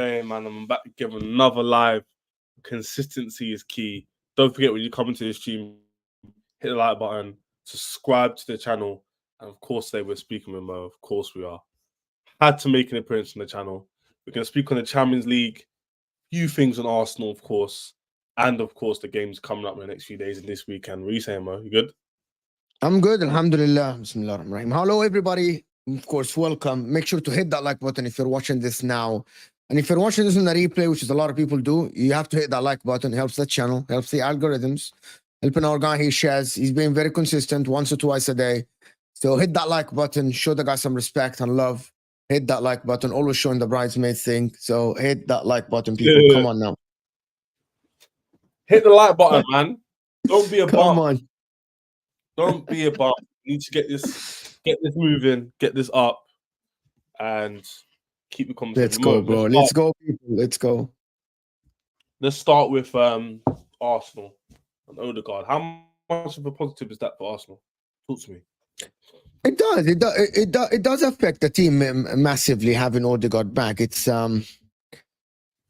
saying, man, I'm back to give another live. Consistency is key. Don't forget when you come into the stream, hit the like button, subscribe to the channel, and of course, today we're speaking with Mo. Of course, we are. Had to make an appearance on the channel. We're going to speak on the Champions League, few things on Arsenal, of course, and of course, the games coming up in the next few days and this weekend. What are you saying, Mo? You good? I'm good, alhamdulillah. Bismillahirrahmanirrahim. Hello, everybody. Of course, welcome. Make sure to hit that like button if you're watching this now. And if you're watching this in the replay, which is a lot of people do, you have to hit that like button. It helps the channel, helps the algorithms, helping our guy he shares. He's been very consistent, once or twice a day. So hit that like button, show the guy some respect and love. Hit that like button, always showing the bridesmaid thing. So hit that like button, people. Yeah. Come on now. Hit the like button, man. Don't be a Come bum. on. Don't be a bum. You need to get this moving, get this up, and keep the conversation. Let's go, bro. Let's go, people. Let's go. Let's start with Arsenal and Odegaard. How much of a positive is that for Arsenal? Talk to me. It does. It does affect the team massively having Odegaard back. It's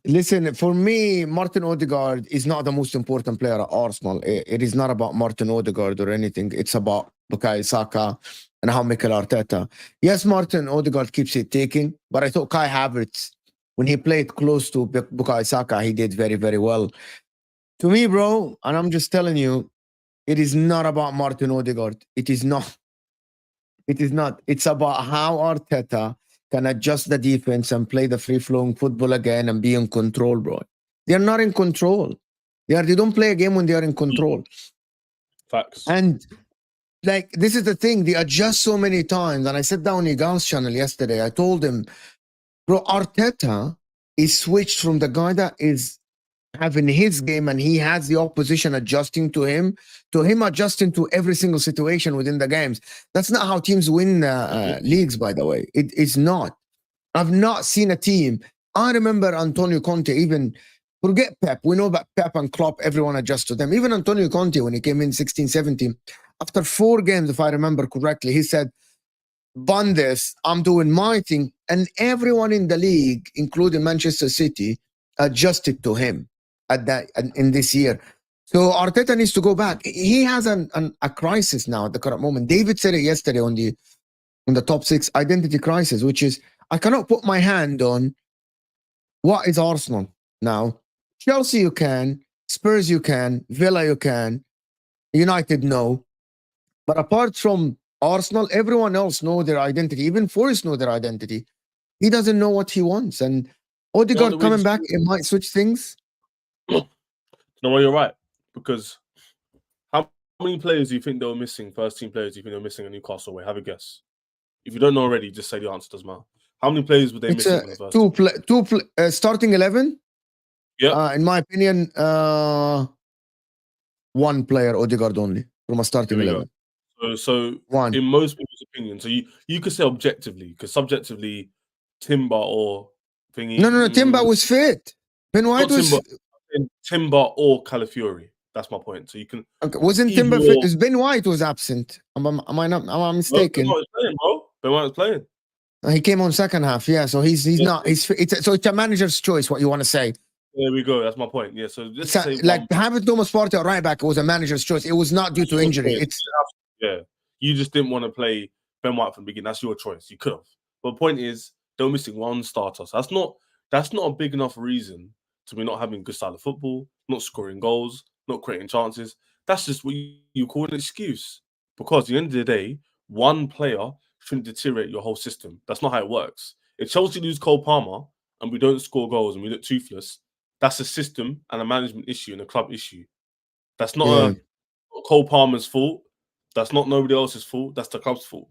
listen, for me, Martin Odegaard is not the most important player at Arsenal. It is not about Martin Odegaard or anything. It's about Bukayo Saka and how Mikel Arteta. Yes, Martin Odegaard keeps it taking, but I thought Kai Havertz, when he played close to Bukayo Saka, he did very, very well. To me, bro, and I'm just telling you, it is not about Martin Odegaard. It is not. It is not. It's about how Arteta can adjust the defense and play the free-flowing football again and be in control, bro. They're not in control. They don't play a game when they are in control. Facts. And like, this is the thing. They adjust so many times. And I sat down in Igal's channel yesterday. I told him, bro, Arteta is switched from the guy that is having his game and he has the opposition adjusting to him adjusting to every single situation within the games. That's not how teams win leagues, by the way. It is not. I've not seen a team. I remember Antonio Conte, even forget Pep. We know about Pep and Klopp, everyone adjusts to them. Even Antonio Conte, when he came in 16, 17, after 4 games, if I remember correctly, he said, "Bun this, I'm doing my thing." And everyone in the league, including Manchester City, adjusted to him in this year. So Arteta needs to go back. He has a crisis now at the current moment. David said it yesterday on the top 6 identity crisis, which is, I cannot put my hand on what is Arsenal now. Chelsea you can, Spurs you can, Villa you can, United no. But apart from Arsenal, everyone else know their identity. Even Forrest know their identity. He doesn't know what he wants. And Odegaard coming back, it might switch things. No, you're right. Because how many players do you think they were missing? First team players do you think they were missing at Newcastle away? Have a guess. If you don't know already, just say the answer. Doesn't matter. How many players were they missing in the first? Starting 11? Yeah. In my opinion, 1 player, Odegaard only, from a starting 11. So 1. In most people's opinion, so you could say objectively, because subjectively, Timber or thingy. No. Timber was fit. Ben White was Timber or Calafiori. That's my point. So you can. Okay. Wasn't Timber fit? Ben White was absent. Am I mistaken? No, Ben White was playing, bro. Ben White was playing. He came on second half. Yeah, so he's not. It's a manager's choice. What you want to say? There we go. That's my point. Yeah. So let's say like having Thomas Partey at right back, it was a manager's choice. It was not due to injury. You just didn't want to play Ben White from the beginning. That's your choice. You could have. But the point is, they're missing 1 starter. So that's not a big enough reason to be not having good style of football, not scoring goals, not creating chances. That's just what you call an excuse. Because at the end of the day, 1 player shouldn't deteriorate your whole system. That's not how it works. If Chelsea lose Cole Palmer and we don't score goals and we look toothless, that's a system and a management issue and a club issue. That's not Cole Palmer's fault. That's not nobody else's fault. That's the club's fault.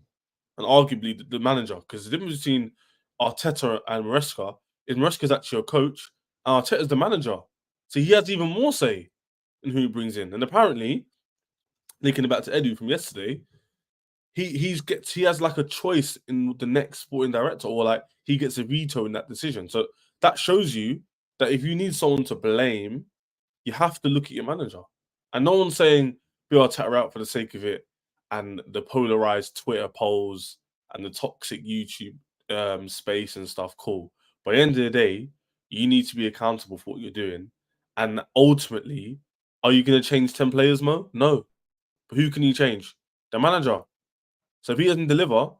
And arguably the manager. Because the difference between Arteta and Maresca is Maresca's actually a coach and Arteta's the manager. So he has even more say in who he brings in. And apparently, linking it back to Edu from yesterday, he has like a choice in the next sporting director, or like he gets a veto in that decision. So that shows you that if you need someone to blame, you have to look at your manager. And no one's saying Bill Arteta out for the sake of it and the polarized Twitter polls and the toxic YouTube space and stuff. Cool. But at the end of the day, you need to be accountable for what you're doing. And ultimately, are you going to change 10 players, Mo? No. But who can you change? The manager. So if he doesn't deliver,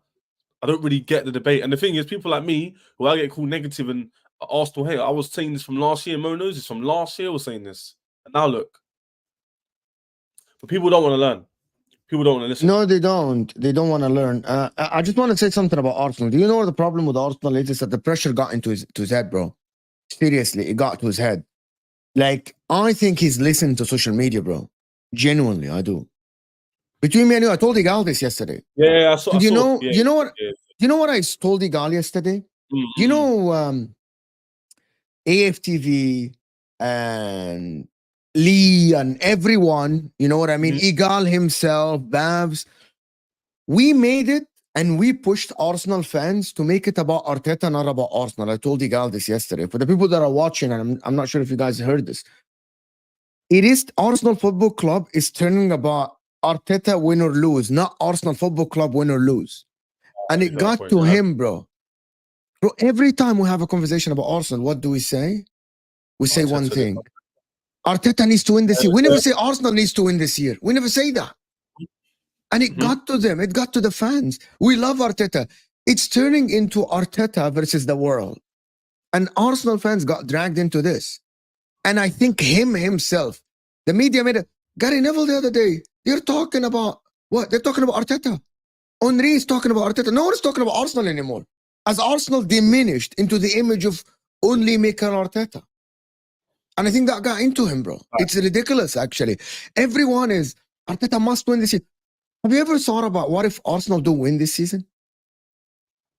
I don't really get the debate. And the thing is, people like me, who I get called negative and Arsenal hater, I was saying this from last year. Mo knows this from last year. I was saying this. And now look. But people don't want to learn. People don't want to listen. No, they don't. They don't want to learn. I just want to say something about Arsenal. Do you know what the problem with Arsenal is? Is that the pressure got into his head, bro. Seriously, it got to his head. Like, I think he's listened to social media, bro. Genuinely, I do. Between me and you, I told Igal this yesterday. Yeah, I saw. Do you know? Yeah, you know what? yeah. You know what I told Igal yesterday? Mm-hmm. You know, AFTV and Lee and everyone. You know what I mean? Igal himself, Babs. We made it and we pushed Arsenal fans to make it about Arteta, not about Arsenal. I told Igal this yesterday. For the people that are watching, and I'm not sure if you guys heard this, it is Arsenal Football Club is turning about Arteta win or lose, not Arsenal Football Club win or lose. And it got to him, bro. Bro, every time we have a conversation about Arsenal, what do we say? We say one thing. Arteta needs to win this year. We never say Arsenal needs to win this year. We never say that. And it got to them. It got to the fans. We love Arteta. It's turning into Arteta versus the world. And Arsenal fans got dragged into this. And I think himself, the media made it. Gary Neville the other day, they're talking about what? They're talking about Arteta. Henry is talking about Arteta. No one is talking about Arsenal anymore. As Arsenal diminished into the image of only Mikel Arteta. And I think that got into him, bro. It's ridiculous, actually. Everyone is, Arteta must win this year. Have you ever thought about what if Arsenal do win this season?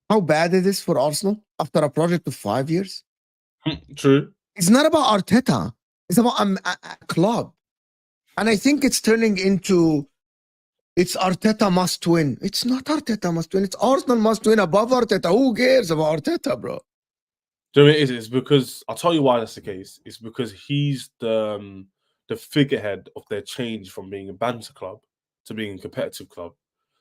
How bad it is for Arsenal after a project of 5 years? True. It's not about Arteta. It's about a club. And I think it's turning into, it's Arteta must win. It's not Arteta must win. It's Arsenal must win above Arteta. Who cares about Arteta, bro? Do you know what it is? It's because, I'll tell you why that's the case. It's because he's the figurehead of their change from being a banter club to being a competitive club.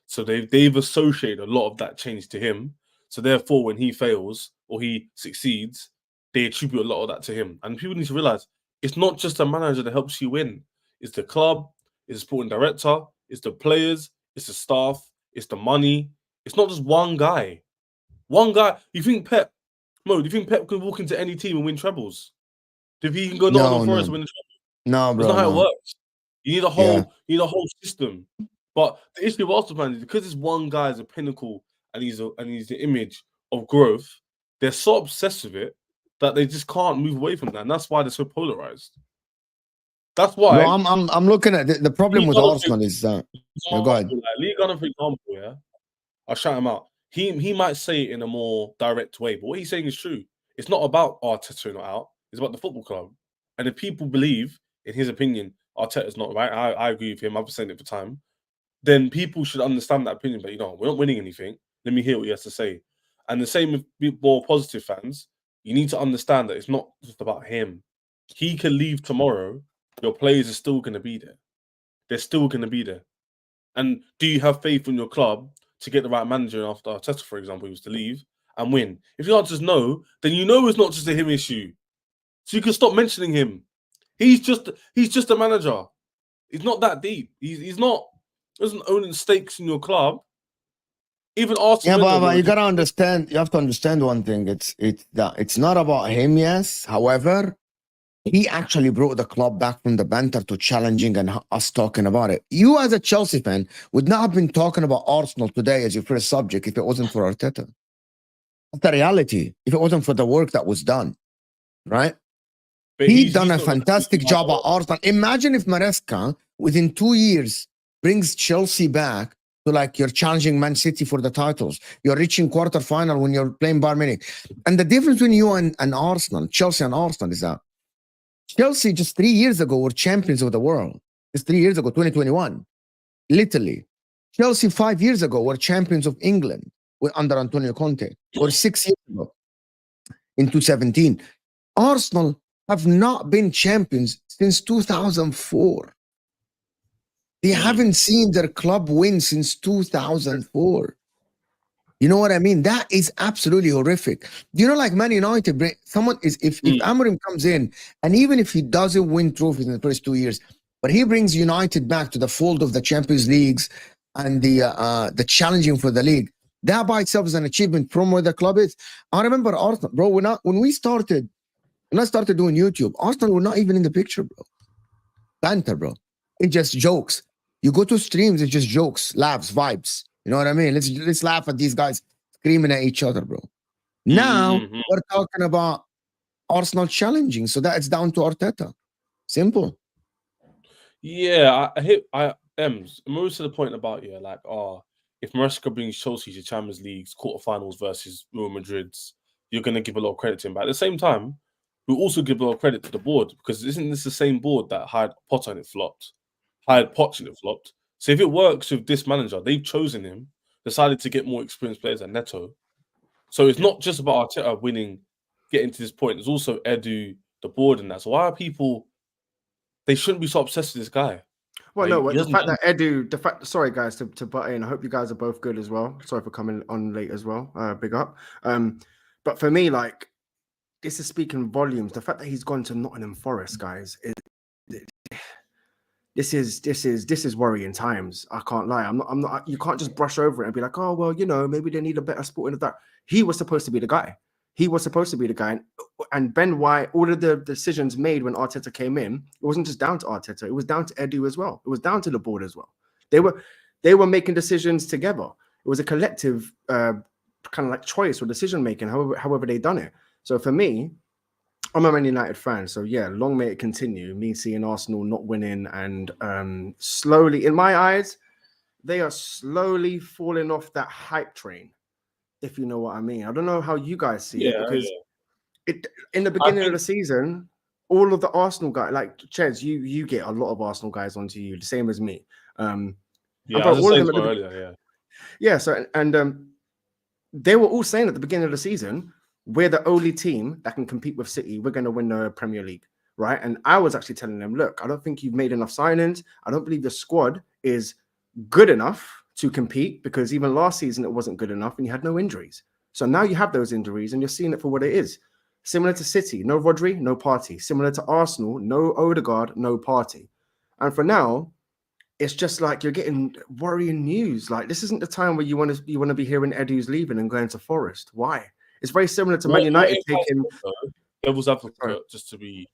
So they've associated a lot of that change to him. So therefore, when he fails or he succeeds, they attribute a lot of that to him. And people need to realize it's not just a manager that helps you win. It's the club, it's the sporting director, it's the players, it's the staff, it's the money. It's not just one guy. One guy. You think Pep, Mo, do you think Pep can walk into any team and win trebles? Do he can go Nottingham Forest and win the treble? No, bro. That's not how it works. You need a whole system. But the issue with Arsenal fans is because this one guy is a pinnacle and he's the image of growth, they're so obsessed with it that they just can't move away from that. And that's why they're so polarized. That's why. No, I'm looking at the problem with Arsenal is that. Go ahead. Lee Gunner, for example, yeah, I'll shout him out. He might say it in a more direct way, but what he's saying is true. It's not about Arteta not out. It's about the football club. And if people believe, in his opinion, Arteta's not right, I agree with him. I've been saying it for time. Then people should understand that opinion. But, we're not winning anything. Let me hear what he has to say. And the same with more positive fans. You need to understand that it's not just about him. He can leave tomorrow. Your players are still going to be there. They're still going to be there. And do you have faith in your club to get the right manager after Arteta, for example, he was to leave and win? If the answer is no, then you know it's not just a him issue. So you can stop mentioning him. He's just a manager. He's not that deep. He doesn't own stakes in your club. Even Arsenal. Yeah, but you gotta understand. You have to understand one thing. It's not about him. Yes, however, he actually brought the club back from the banter to challenging and us talking about it. You, as a Chelsea fan, would not have been talking about Arsenal today as your first subject if it wasn't for Arteta. That's the reality. If it wasn't for the work that was done, right? But he's done a fantastic job at Arsenal. Imagine if Maresca, within 2 years, brings Chelsea back to like you're challenging Man City for the titles. You're reaching quarterfinal when you're playing Bayern Munich. And the difference between you and Arsenal, Chelsea and Arsenal, is that Chelsea just 3 years ago were champions of the world. Just 3 years ago, 2021. Literally. Chelsea 5 years ago were champions of England under Antonio Conte. Or 6 years ago in 2017. Arsenal have not been champions since 2004. They haven't seen their club win since 2004. You know what I mean? That is absolutely horrific. Do you know, like Man United, someone is if Amorim comes in, and even if he doesn't win trophies in the first 2 years, but he brings United back to the fold of the Champions Leagues and the challenging for the league, that by itself is an achievement from where the club is. I remember Arsenal, bro. When I started doing YouTube, Arsenal were not even in the picture, bro. Banter, bro. It's just jokes. You go to streams, it's just jokes, laughs, vibes. You know what I mean? Let's laugh at these guys screaming at each other, bro. Now we're talking about Arsenal challenging, so that it's down to Arteta. Simple. Yeah, Ems, most to the point about like, if Maresca brings Chelsea to Champions League's quarterfinals versus Real Madrid's, you're gonna give a lot of credit to him. But at the same time, we also give a lot of credit to the board, because isn't this the same board that hired Potter and it flopped? Hired Poch and it flopped. So if it works with this manager, they've chosen him, decided to get more experienced players than Neto. So it's not just about Arteta winning, getting to this point. It's also Edu, the board, and that. So why are people? They shouldn't be so obsessed with this guy. Well, no, the fact that Edu, sorry guys to butt in. I hope you guys are both good as well. Sorry for coming on late as well. Big up. But for me, like, this is speaking volumes. The fact that he's gone to Nottingham Forest, guys, this is worrying times. I can't lie. I'm not. You can't just brush over it and be like, oh well, maybe they need a better sporting of that. He was supposed to be the guy. And Ben White, all of the decisions made when Arteta came in, it wasn't just down to Arteta. It was down to Edu as well. It was down to the board as well. They were making decisions together. It was a collective kind of like choice or decision making, however they done it. So for me, I'm a Man United fan. So yeah, long may it continue. Me seeing Arsenal not winning and slowly, in my eyes, they are slowly falling off that hype train, if you know what I mean. I don't know how you guys see it, because in the beginning of the season, all of the Arsenal guys, like Ches, you get a lot of Arsenal guys onto you, the same as me. So they were all saying at the beginning of the season, we're the only team that can compete with City. We're going to win the Premier League, right? And I was actually telling them, look, I don't think you've made enough signings. I don't believe the squad is good enough to compete, because even last season it wasn't good enough and you had no injuries. So now you have those injuries and you're seeing it for what it is. Similar to City, no Rodri, no party. Similar to Arsenal, no Odegaard, no party. And for now, it's just like you're getting worrying news. Like, this isn't the time where you want to be hearing Edu's leaving and going to Forest. Why? It's very similar to Man United taking devil's advocate, just to be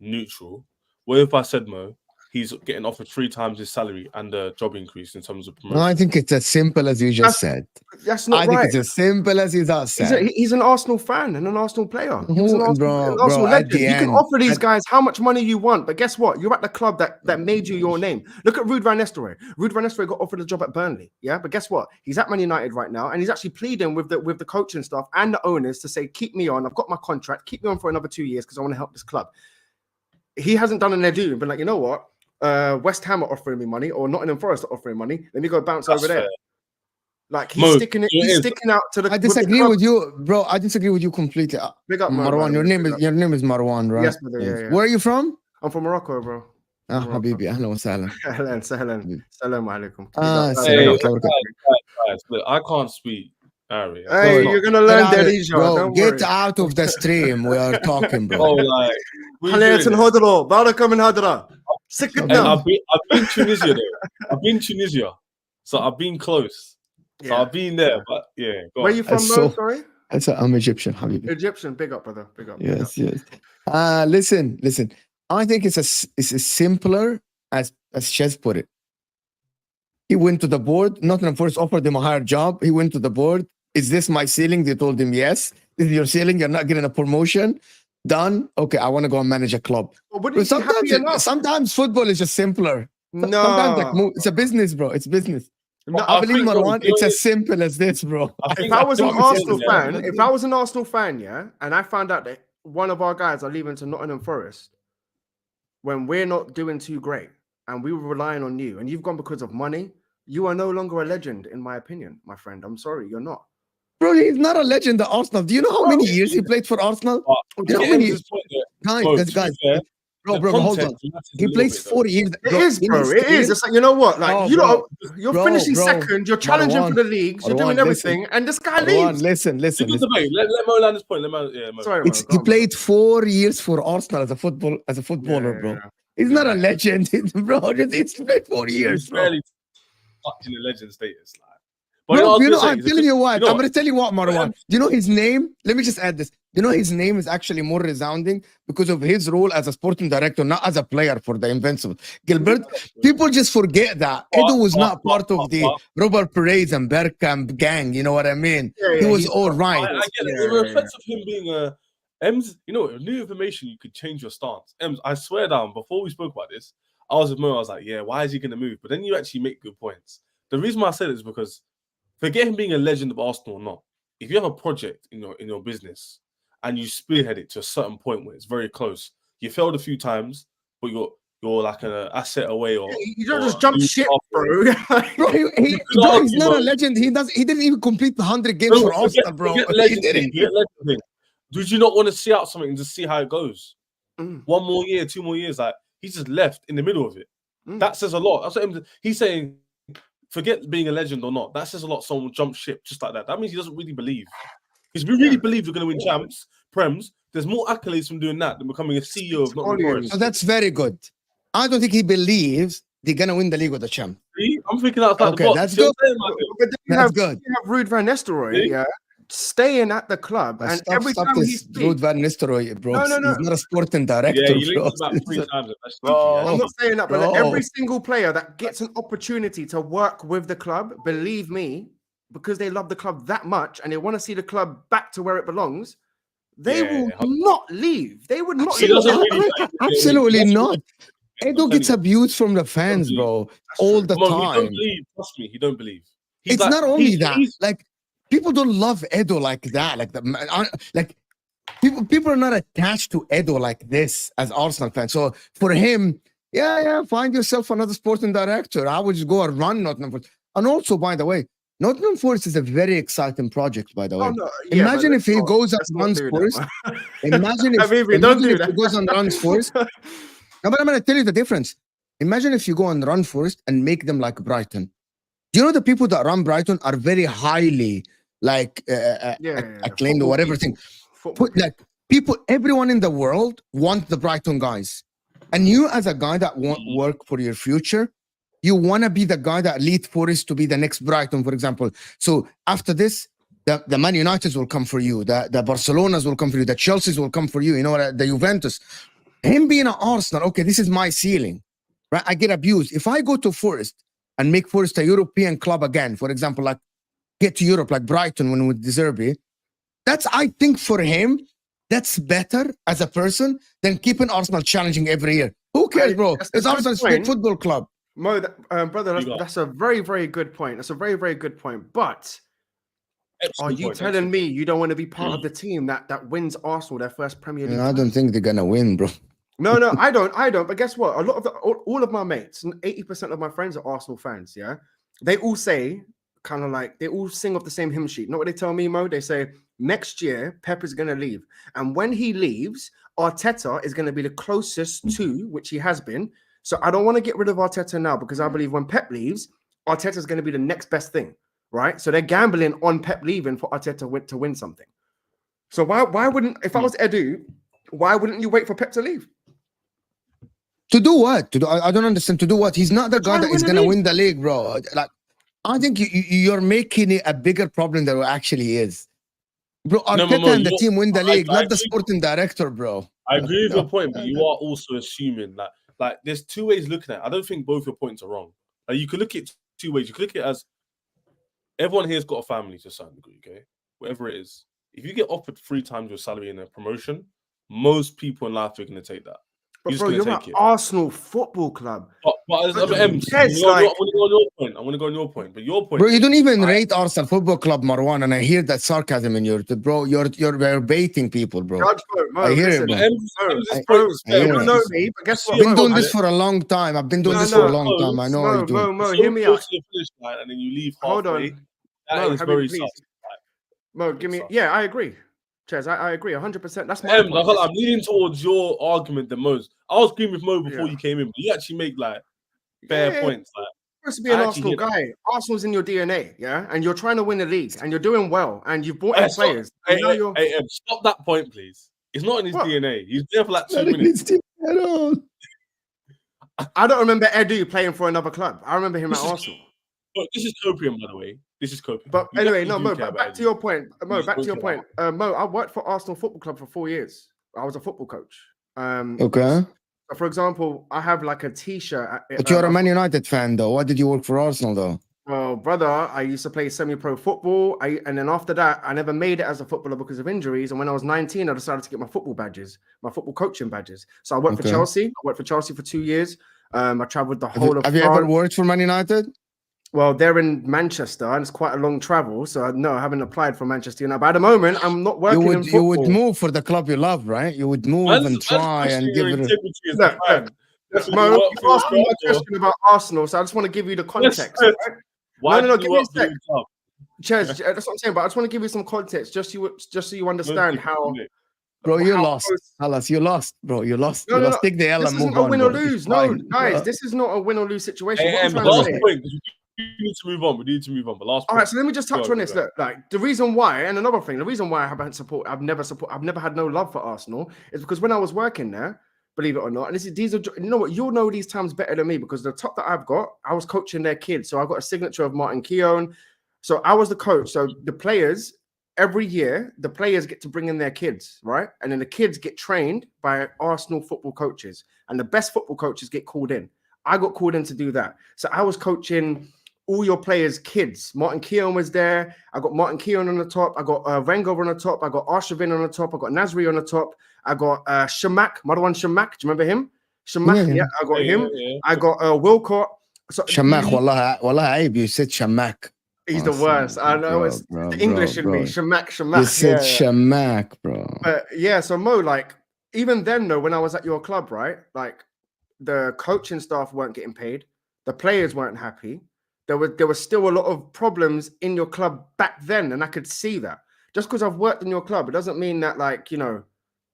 neutral. What if I said, Mo, he's getting offered 3 times his salary and a job increase in terms of promotion? No, I think it's as simple as you just said. That's not right. I think it's as simple as you just said. He's an Arsenal fan and an Arsenal player. He's an Arsenal legend. You can offer these guys how much money you want, but guess what? You're at the club that made you your name. Look at Ruud van Nistelrooy. Ruud van Nistelrooy got offered a job at Burnley, yeah? But guess what? He's at Man United right now, and he's actually pleading with the coaching staff and the owners to say, keep me on. I've got my contract. Keep me on for another 2 years because I want to help this club. He hasn't done an Edu and been like, you know what? West Ham are offering me money, or Nottingham Forest are offering money. Let me go bounce over there. Like, he's sticking out to the. I disagree with you, bro. I disagree with you completely. Big up, Marwan. Your name is Marwan, right? Yes, brother. Yeah. Where are you from? I'm from Morocco, bro. Habibi, ahlan wa sahlan. Ahlan, sahlan. Salam alaikum. Look, I can't speak Arabic. Hey, you're gonna learn Darija, bro. Get out of the stream. We are talking, bro. Oh, like, Sick of them. I've been Tunisia though. I've been Tunisia, so I've been close. So I've been there, but yeah. Where are you from, Mo? Sorry. I'm Egyptian, Habibi. Egyptian, big up, brother. Big up. Yes. Listen. I think it's as simpler as Ches put it. He went to the board. Nottingham Forest offered him a higher job. He went to the board. Is this my ceiling? They told him yes. This is your ceiling. You're not getting a promotion. Done. Okay, I want to go and manage a club. Well, sometimes football is just simpler. No, sometimes it's a business, bro. It's business. No, I believe Marwan. It's as simple as this, bro. If I was an Arsenal fan, yeah, and I found out that one of our guys are leaving to Nottingham Forest when we're not doing too great, and we were relying on you, and you've gone because of money, you are no longer a legend, in my opinion, my friend. I'm sorry, you're not. Bro, he's not a legend at Arsenal. Do you know how many years he played for Arsenal? Do you know how many years? Guys, bro, hold on. context matters a He little plays bit, though. 4 years. It is, in bro. his It career- is. It's like, you know what? Like, No, you bro. know, you're Bro, finishing bro. second. You're challenging for the leagues. You're doing Marwan, everything, and this guy leaves. Listen. It's a good debate. Let Mo land his point. Mo. Sorry, Mo. He played 4 years for Arsenal as a footballer, bro. He's not a legend, bro. He's played 4 years, He's bro. barely touching the legend status. Like, but Bro, you know, I'm telling you what. you know I'm gonna tell you what, Marwan. Do you know his name? Let me just add this. You know his name is actually more resounding because of his role as a sporting director, not as a player for the Invincible. Gilbert, people just forget that Edo was not part of the Robert Perez and Bergkamp gang. You know what I mean? He was all right. I get it. In respect of him being a Ems, you know, new information, you could change your stance. Ems, I swear down, before we spoke about this, I was with Mo, I was like, yeah, why is he going to move? But then you actually make good points. The reason why I said it is because forget him being a legend of Arsenal or not. If you have a project in your business and you spearhead it to a certain point where it's very close, you failed a few times, but you're like an asset away, or you don't just jump ship, bro. Bro, he's not a legend. He didn't even complete the 100 games for Arsenal, bro. Did you not want to see out something and just see how it goes? 1 more year, 2 more years, like he just left in the middle of it. That says a lot. That's what he's saying. Forget being a legend or not. That says a lot. Someone jump ship just like that. That means he doesn't really believe. Because we really believe we're going to win champs, prems. There's more accolades from doing that than becoming a CEO of Nottingham Forest. Oh, that's very good. I don't think he believes they're going to win the league with the champ. See? I'm thinking outside the box. That's good. That's good. You have Ruud van Nistelrooy, staying at the club, and every time he speaks, Ruud van Nistelrooy, bro. No. He's not a sporting director. Yeah, you linked about 3 times. I'm not saying that, but every single player that gets an opportunity to work with the club, believe me, because they love the club that much and they want to see the club back to where it belongs, they will not leave. They would not leave. Absolutely not. Edo gets abused from the fans, bro, all the time. He don't believe. Trust me, he don't believe. It's not only that. Like, people don't love Edo like that. Like people are not attached to Edo like this as Arsenal fans. So for him, find yourself another sporting director. I would just go and run Nottingham Forest. And also, by the way, Nottingham Forest is a very exciting project, by the way. Imagine if he goes and runs Forest. Imagine if he goes and runs Forest. No, but I'm going to tell you the difference. Imagine if you go and run Forest and make them like Brighton. Do you know the people that run Brighton are very highly acclaimed or whatever thing? Like people, everyone in the world want the Brighton guys. And you as a guy that want work for your future, you want to be the guy that lead Forest to be the next Brighton, for example. So after this, the Man Uniteds will come for you. The Barcelonas will come for you. The Chelseas will come for you. You know, the Juventus. Him being an Arsenal, okay, this is my ceiling, right? I get abused. If I go to Forest and make Forest a European club again, for example, like get to Europe like Brighton when with De Zerbi, that's, I think for him, that's better as a person than keeping Arsenal challenging every year. Who cares, bro? It's Arsenal's big football club. Mo, brother, that's a very, very good point. That's a very, very good point. But are you telling me you don't want to be part of the team that wins Arsenal their first Premier League? I don't think they're gonna win, bro. No, I don't. But guess what? A lot of all of my mates, 80% of my friends are Arsenal fans. Yeah, they all say kind of like they all sing off the same hymn sheet. You know what they tell me, Mo? They say next year Pep is going to leave, and when he leaves, Arteta is going to be the closest to which he has been. So I don't want to get rid of Arteta now because I believe when Pep leaves, Arteta is going to be the next best thing, right? So they're gambling on Pep leaving for Arteta to win something. So why wouldn't, if I was Edu, why wouldn't you wait for Pep to leave? To do what? I don't understand. To do what? He's not the guy that is going to win the league, bro. Like, I think you're making it a bigger problem than it actually is. Bro, Arteta and the team win the league, not the sporting director, bro. I agree with your point, but you are also assuming that, like, there's 2 ways looking at it. I don't think both your points are wrong. Like, you could look at it 2 ways. You could look at it as everyone here's got a family to a certain degree, okay? Whatever it is. If you get offered 3 times your salary in a promotion, most people in life are going to take that. But bro, you're an Arsenal Football Club. But I want to go on your point. But your point, bro, you don't even rate Arsenal Football Club, Marwan, and I hear that sarcasm in your, bro. You're baiting people, bro. I hear it. You know me, but guess what? I've been doing this for a long time. I've been doing this for a long time. I know what you're doing. Mo, hear me out. And then you leave halfway. Hold on. That is very soft. Mo, give me. Yeah, I agree. Chaz, I agree 100%. That's my I'm point. leaning towards your argument the most. I was agreeing with Mo before Yeah. you came in, but you actually make like fair Yeah. points. Like, You're supposed to be an I actually Arsenal hear guy. Arsenal's in your DNA, yeah, and you're trying to win the league, and you're doing well, and you've brought in that. players. And now you're Stop that point, please. It's not in his what? DNA. He's there for like 2 Not in minutes. his team at all. I don't remember Edu playing for another club. I remember him at This is- Arsenal. Look, this is copium, by the way. This is copium. But You anyway, definitely no, do Mo. care Back about to Eddie. your point, Mo. You Back to don't your care point, Mo. I worked for Arsenal Football Club for 4 years. I was a football coach. Okay. So for example, I have like a T-shirt. But you're a Man United fan, though. Why did you work for Arsenal, though? Well, brother, I used to play semi-pro football. And then after that, I never made it as a footballer because of injuries. And when I was 19, I decided to get my football badges, my football coaching badges. So I worked for Chelsea. I worked for Chelsea for 2 years. I traveled the whole of Have France. you ever worked for Man United? Well, they're in Manchester, and it's quite a long travel. So no, I haven't applied for Manchester United. But at the moment, I'm not working in football. You would move for the club you love, right? You would move and try and give it. Mo, you asked me a question about Arsenal, so I just want to give you the context. Yes, right? Why No, did give you me a work for the sec. club? Ches, that's what I'm saying. But I just want to give you some context, just so you understand how. Bro, you how lost. Halas, you lost, bro. You lost. No, you no, lost. no. Take the L This and isn't move a on, win bro. or lose. It's No, fine, guys, bro. this is not a win or lose situation. Hey, What I'm but trying to last say. point, we need to move on. We need to move on. But last point. All right, so let me just touch on this. Look, like the reason why, and another thing, the reason why I've never had no love for Arsenal is because when I was working there, believe it or not, and these are, you know what, you'll know these times better than me because the top that I've got, I was coaching their kids, so I got a signature of Martin Keown. So I was the coach. So the players, every year, the players get to bring in their kids, right? And then the kids get trained by Arsenal football coaches, and the best football coaches get called in. I got called in to do that. So I was coaching all your players' kids. Martin Keown was there. I got Martin Keown on the top. I got Wenger on the top. I got Arshavin on the top. I got Nasri on the top. I got Shamak, Marwan Shamak. Do you remember him? Shamak, yeah, I got him. Yeah. I got Wilcott. So, Shamak, wallah, Aib, you said Shamak. He's the worst. I know it's the English in me. Shamak. You said Shamak, bro. But yeah, so Mo, like, even then, though, when I was at your club, right? Like, the coaching staff weren't getting paid. The players weren't happy. There was still a lot of problems in your club back then, and I could see that. Just because I've worked in your club, it doesn't mean that, like, you know,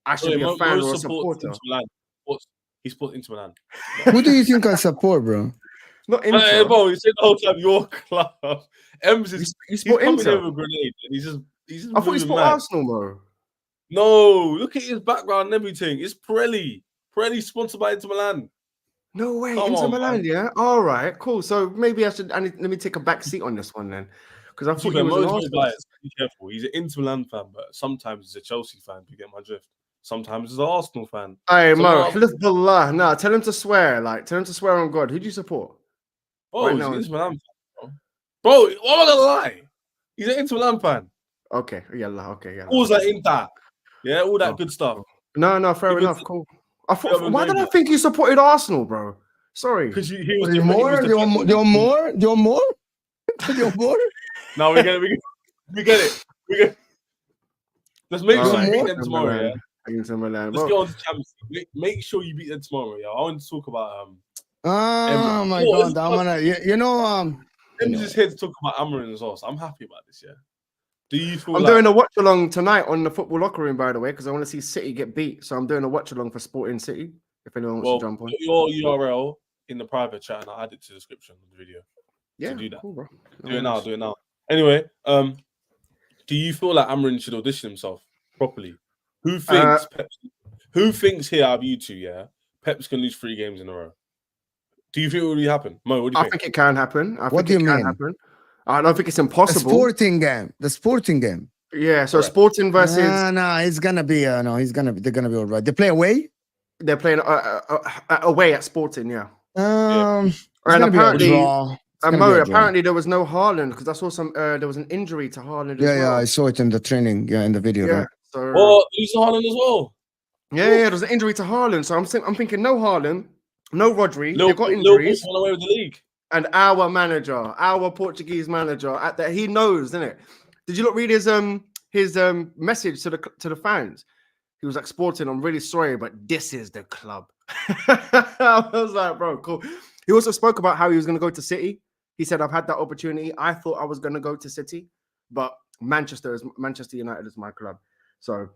I should be a fan or a supporter. He supports Inter Milan. Who do you think I support, bro? Not Inter. Hey, bro, you said the whole time your club. You support Inter. With a grenade, and he's just I thought you support Arsenal, bro. No, look at his background and everything. It's Pirelli. Pirelli sponsored by Inter Milan. No way, Inter Milan, yeah. All right, cool. So maybe let me take a back seat on this one then, because I thought he was an Arsenal. Be careful. He's an Inter Milan fan, but sometimes he's a Chelsea fan. You get my drift. Sometimes he's an Arsenal fan. Hey, Mo, no, tell him to swear. Like, tell him to swear on God. Who do you support? Oh, he's an Inter Milan fan, bro. What am I gonna lie? He's an Inter Milan fan. Okay, yeah. All that Inter, yeah, all that good stuff. No, fair enough. Cool. I thought. Why did I think you supported Arsenal, bro? Sorry. Because he was you more. No, we get it. Let's make sure you beat them tomorrow. Yeah. Let's go on to Champions League. Make sure you beat them tomorrow. Yeah, I want to talk about Oh my God, I'm gonna. I'm just here to talk about Amorim as well. So I'm happy about this. Yeah. Do you feel? I'm doing a watch along tonight on the football locker room, by the way, because I want to see City get beat. So I'm doing a watch along for Sporting City. If anyone wants to jump on, put your URL in the private chat, and I'll add it to the description of the video. Yeah, do that. Cool, bro. Do it now. Anyway, do you feel like Amorim should audition himself properly? Who thinks here out of you two, yeah, Pep's gonna lose 3 games in a row? Do you think it will really happen? Mo, what do you think? I think it can happen. What do you mean? Happen. I don't think it's impossible. The sporting game. Yeah, so Sporting versus. No, it's gonna be. They're gonna be all right. They play away. They're playing away at Sporting. Yeah. And apparently, apparently there was no Haaland because I saw there was an injury to Haaland. Yeah, I saw it in the training. Yeah, in the video. Yeah. Right? So. He's Haaland as well. Yeah, there was an injury to Haaland. So I'm thinking no Haaland, no Rodri. They got injuries. Won away with the league. And our manager, our Portuguese manager, at that he knows, isn't it? Did you not read his message to the fans? He was like, Sporting, I'm really sorry, but this is the club. I was like, bro, cool. He also spoke about how he was going to go to City. He said, I've had that opportunity. I thought I was going to go to City, but Manchester United is my club. So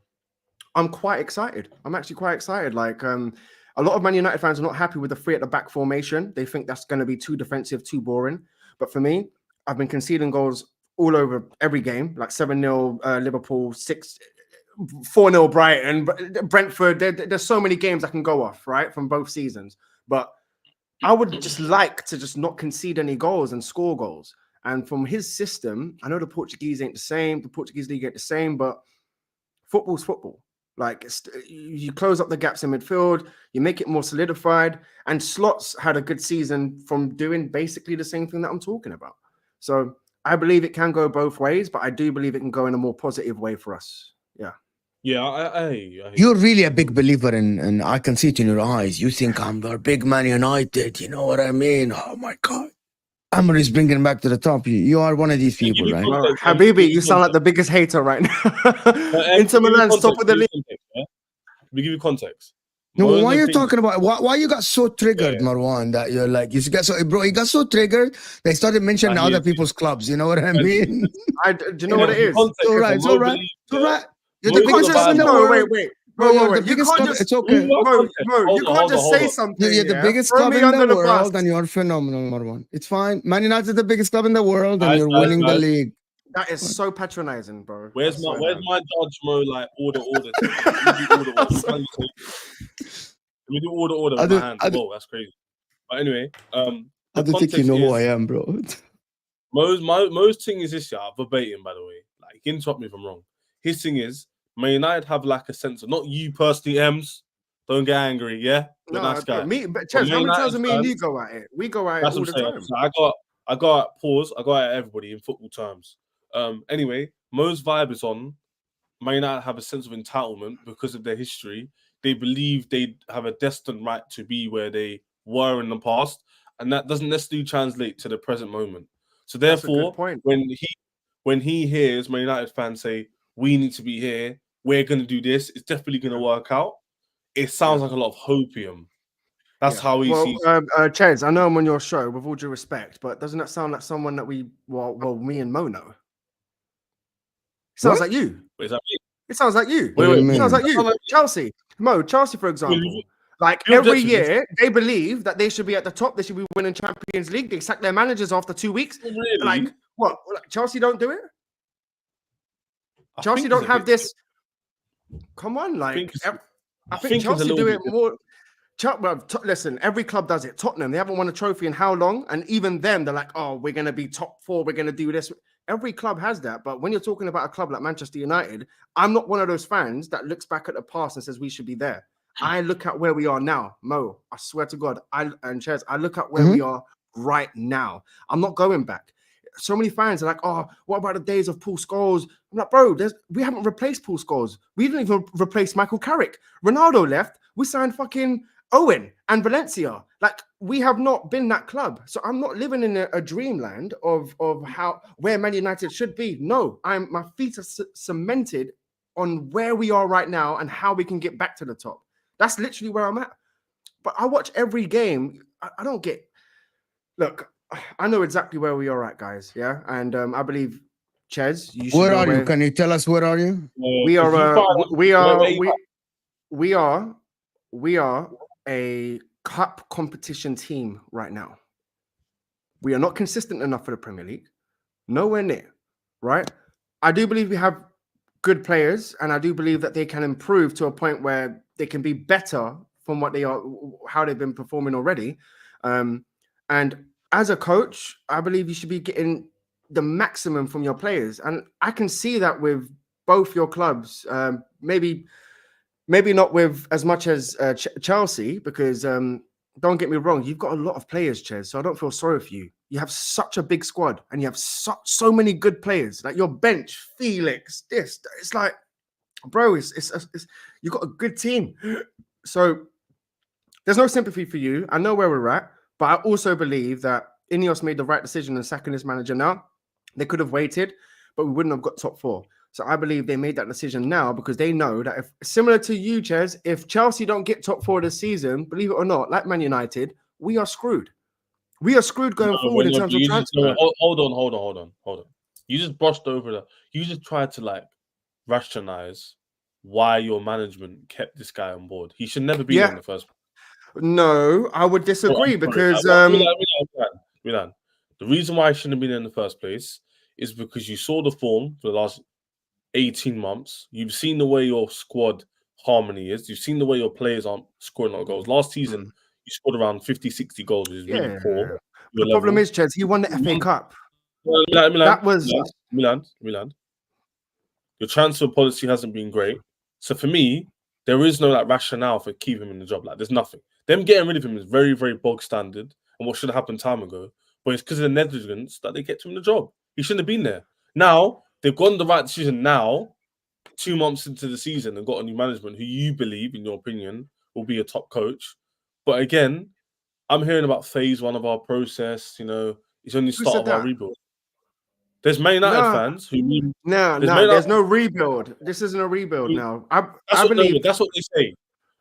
I'm quite excited. I'm actually quite excited. Like a lot of Man United fans are not happy with the three at the back formation. They think that's going to be too defensive, too boring. But for me, I've been conceding goals all over every game, like 7-0 Liverpool, 4-0 Brighton, Brentford. There's so many games I can go off, right, from both seasons. But I would just like to just not concede any goals and score goals. And from his system, I know the Portuguese ain't the same. The Portuguese league ain't the same, but football's football. Like you close up the gaps in midfield, you make it more solidified. And Slots had a good season from doing basically the same thing that I'm talking about. So I believe it can go both ways, but I do believe it can go in a more positive way for us. Yeah. Yeah, I You're really a big believer in, and I can see it in your eyes. You think I'm a big Man United. You know what I mean? Oh my God. Amorim's bringing him back to the top. You are one of these people, right? Well, Habibi, you sound like the biggest hater right now. Inter Milan's top of the league. Let me give you context. No, Most why of are you the talking about why you got so triggered, Yeah. Marwan, that you're like you got so bro, he got so triggered they started mentioning Nah, he other is. people's clubs, you know what I mean? Do you know what it is? It's all right, it's all right. It's all right. You're the Most biggest of the club in the Bible- world. Wait. Bro, you're Bro, the you biggest can't club. just It's okay. Bro, you can't just say on. something. You're the yeah? biggest Throw club me in under the bus. world and you're phenomenal, Marwan. It's fine. Man United is the biggest club in the world and Guys, you're guys, winning the guys. league. That is so patronizing, bro. Where's I swear my down. judge mode like order? Let me do order. Let me do order with my hands. Whoa, that's crazy. But anyway, I the don't think you context know who is I am, bro. Mo's thing is this, yeah, verbatim, by the way. Like, interrupt me if I'm wrong. His thing is, Man United have like a sense of, not you personally, Ems. Don't get angry, yeah? You're a nice guy. But Ches, how many times do me and you go at it? We go at it That's all what the I'm time. saying. So I got at everybody in football terms. Anyway, Mo's vibe is on. Man United have a sense of entitlement because of their history. They believe they have a destined right to be where they were in the past, and that doesn't necessarily translate to the present moment. So That's a good therefore, point. when he hears Man United fans say, "We need to be here, we're going to do this," it's definitely going to work out. It sounds like a lot of hopium. That's how he sees it. Ches, I know I'm on your show, with all due respect, but doesn't that sound like someone that me and Mo know? Sounds What? like you. Wait, is that me? It sounds like you. What do you It sounds mean? like you. Chelsea, for example. Like Your every objection is- year, they believe that they should be at the top. They should be winning Champions League. They sack their managers after 2 weeks. Really? Like what? Like, Chelsea don't do it. I Chelsea think don't it's a have bit- this. Come on, like I think think it's a Chelsea little do bit it more. Listen, every club does it. Tottenham, they haven't won a trophy in how long? And even them, they're like, oh, we're going to be top 4. We're going to do this. Every club has that. But when you're talking about a club like Manchester United, I'm not one of those fans that looks back at the past and says we should be there. I look at where we are now. Mo, I swear to God, and Ches, I look at where we are right now. I'm not going back. So many fans are like, oh, what about the days of Paul Scholes? I'm like, bro, we haven't replaced Paul Scholes. We didn't even replace Michael Carrick. Ronaldo left. We signed fucking Owen and Valencia. Like, we have not been that club. So I'm not living in a dreamland of where Man United should be. No, my feet are cemented on where we are right now and how we can get back to the top. That's literally where I'm at. But I watch every game. I don't get... Look, I know exactly where we are at, guys. Yeah, and I believe Ches, you should. Where are you? Can you tell us where are you? We are a cup competition team right now. We are not consistent enough for the Premier League. Nowhere near. Right? I do believe we have good players, and I do believe that they can improve to a point where they can be better from what they are, how they've been performing already. And as a coach, I believe you should be getting the maximum from your players. And I can see that with both your clubs. Maybe not with as much as Chelsea, because don't get me wrong, you've got a lot of players, Ches, so I don't feel sorry for you. You have such a big squad and you have so many good players. Like your bench, Felix, it's like, bro, it's you've got a good team. So there's no sympathy for you. I know where we're at, but I also believe that Ineos made the right decision in sacking this manager now. They could have waited, but we wouldn't have got top 4. So I believe they made that decision now because they know that if, similar to you, Ches, if Chelsea don't get top 4 this season, believe it or not, like Man United, we are screwed. We are screwed going forward in terms of transfer. Hold on. You just brushed over that. You just tried to like rationalize why your management kept this guy on board. He should never be there in the first place. No, I would disagree because Milan. The reason why I shouldn't have been in the first place is because you saw the form for the last 18 months. You've seen the way your squad harmony is. You've seen the way your players aren't scoring a lot of goals. Last season, you scored around 50, 60 goals, which is really poor. The problem is, Ches, he won the FA Cup. Milan, That was Milan. Your transfer policy hasn't been great. So for me, there is no rationale for keeping him in the job. There's nothing. Them getting rid of him is very, very bog standard and what should have happened time ago. But it's because of the negligence that they kept him in the job. He shouldn't have been there. Now, they've gone the right decision now, 2 months into the season, and got a new management who you believe, in your opinion, will be a top coach. But again, I'm hearing about phase 1 of our process. It's only the start of our rebuild. There's Man United fans who... there's no rebuild. This isn't a rebuild now. I believe... That's what they say.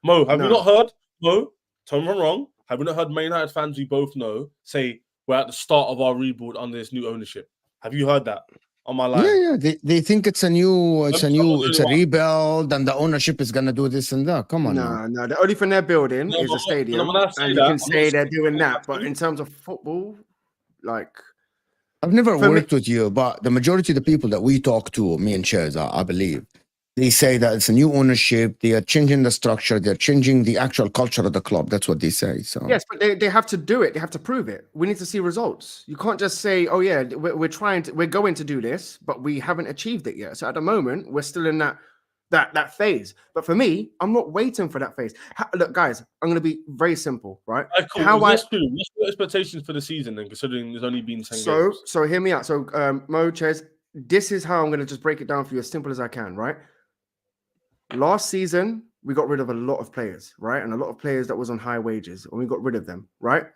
Mo, have you not heard? Mo, tell me if I'm wrong. Have you not heard Man United fans we both know say we're at the start of our rebuild under this new ownership? Have you heard that on my line? Yeah. They think it's a rebuild and the ownership is gonna do this and that. Come on. No. The only thing they're building is a stadium. And you can say they're doing that. But in terms of football, I've never worked with you, but the majority of the people that we talk to, me and Chaz, I believe, they say that it's a new ownership. They are changing the structure. They're changing the actual culture of the club. That's what they say. So yes, but they have to do it. They have to prove it. We need to see results. You can't just say, "Oh yeah, we're going to do this," but we haven't achieved it yet. So at the moment, we're still in that phase. But for me, I'm not waiting for that phase. Look, guys, I'm going to be very simple, right? What's your expectations for the season then, considering there's only been 10 games? So hear me out. So Mo, Ches, this is how I'm going to just break it down for you as simple as I can, right? Last season, we got rid of a lot of players, right? And a lot of players that was on high wages, and we got rid of them, right?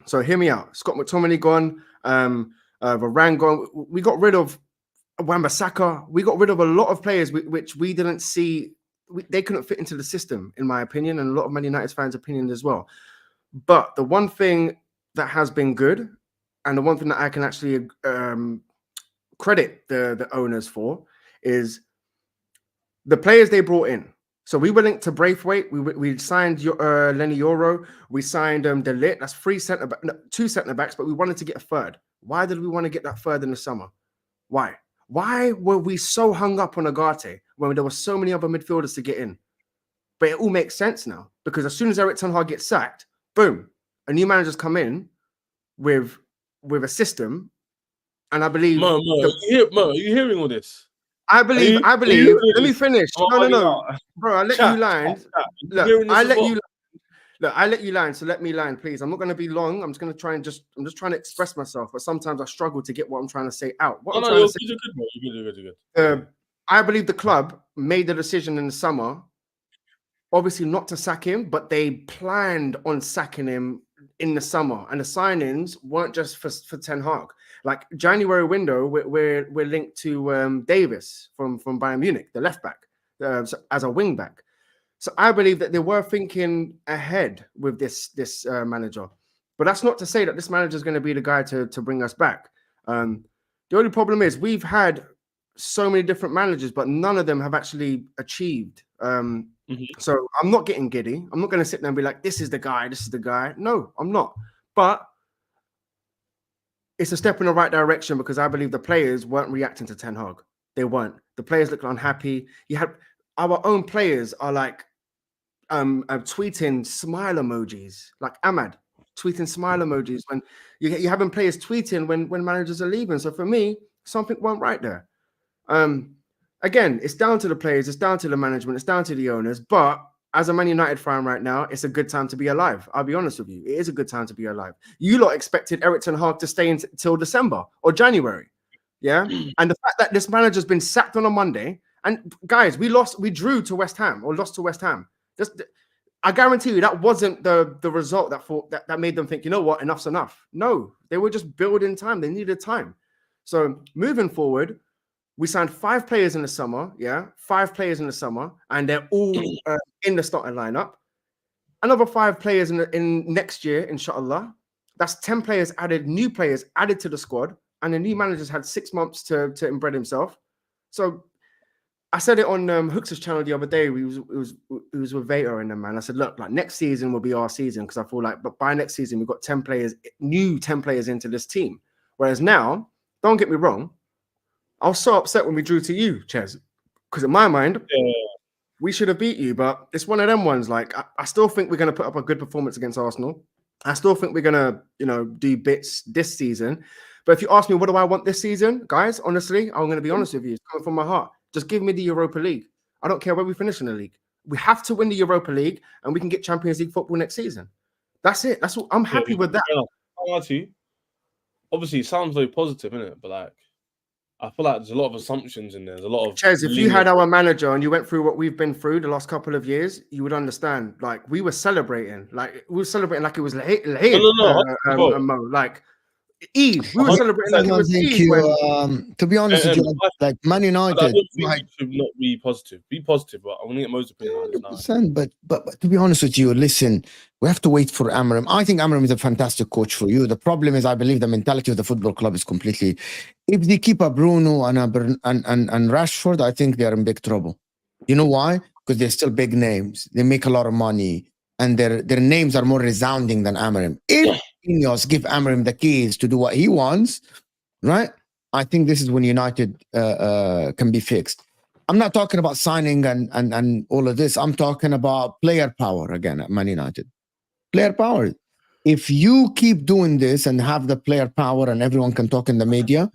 So hear me out. Scott McTominay gone, Varane gone. We got rid of Wan-Bissaka. We got rid of a lot of players which we didn't see. They couldn't fit into the system, in my opinion, and a lot of Man United fans' opinion as well. But the one thing that has been good, and the one thing that I can actually credit the owners for, is the players they brought in. So we were linked to Braithwaite. We signed Lenny Yoro. We signed De Ligt. That's two centre backs, but we wanted to get a third. Why did we want to get that third in the summer? Why? Why were we so hung up on Ugarte when there were so many other midfielders to get in? But it all makes sense now, because as soon as Erik ten Hag gets sacked, boom, a new manager's come in with a system, and I believe. Mo, are you hearing all this? I believe. Let me finish. No, bro. I let you land. Look, I let you land. So let me land, please. I'm not going to be long. I'm just going to try and I'm just trying to express myself. But sometimes I struggle to get what I'm trying to say out. You're good. I believe the club made the decision in the summer, obviously not to sack him, but they planned on sacking him in the summer, and the signings weren't just for Ten Hag. Like January window, we're linked to Davis from Bayern Munich, the left back, as a wing back. So I believe that they were thinking ahead with this manager. But that's not to say that this manager is going to be the guy to bring us back. The only problem is we've had so many different managers, but none of them have actually achieved. So I'm not getting giddy. I'm not going to sit there and be like, this is the guy, this is the guy. No, I'm not. But it's a step in the right direction, because I believe the players weren't reacting to Ten Hag. They weren't. The players looked unhappy. You had our own players are like tweeting smile emojis, like Ahmad tweeting smile emojis when you're having players tweeting when managers are leaving. So for me, something went right there. Again, it's down to the players, it's down to the management, it's down to the owners. But as a Man United fan right now, it's a good time to be alive. I'll be honest with you. It is a good time to be alive. You lot expected Erik ten Hag to stay until December or January. Yeah. And the fact that this manager's been sacked on a Monday, and guys, we drew to West Ham or lost to West Ham. I guarantee you that wasn't the result that made them think, you know what, enough's enough. No, they were just building time. They needed time. So moving forward, we signed 5 players in the summer. Yeah, 5 players in the summer, and they're all in the starting lineup. Another 5 players in next year, inshallah. That's 10 players added, new players added to the squad, and the new manager's had 6 months to embed himself. So I said it on Hooks' channel the other day. It was with Vader and them, man. I said, look, like next season will be our season because I feel like, but by next season we've got 10 players, new 10 players into this team. Whereas now, don't get me wrong, I was so upset when we drew to you, Ches, because in my mind, we should have beat you. But it's one of them ones. Like I still think we're going to put up a good performance against Arsenal. I still think we're going to, do bits this season. But if you ask me, what do I want this season, guys? Honestly, I'm going to be honest with you. It's coming from my heart. Just give me the Europa League. I don't care where we finish in the league. We have to win the Europa League, and we can get Champions League football next season. That's it. That's what I'm happy with that. Obviously, it sounds very positive, isn't it? But like, I feel like there's a lot of assumptions in there. There's a lot of. Ches, if you had our manager and you went through what we've been through the last couple of years, you would understand. Like we were celebrating, like it was like Eid. We were celebrating like it was Eid. To be honest with you, like Man United, should not be positive. Be positive, but I want to get Mo's opinion on this now. But to be honest with you, listen, we have to wait for Amorim. I think Amorim is a fantastic coach for you. The problem is, I believe the mentality of the football club is completely. If they keep a Bruno and Rashford, I think they're in big trouble. You know why? Because they're still big names. They make a lot of money, and their names are more resounding than Amorim. If Ineos give Amorim the keys to do what he wants, right? I think this is when United can be fixed. I'm not talking about signing and all of this. I'm talking about player power again at Man United. Player power. If you keep doing this and have the player power and everyone can talk in the media,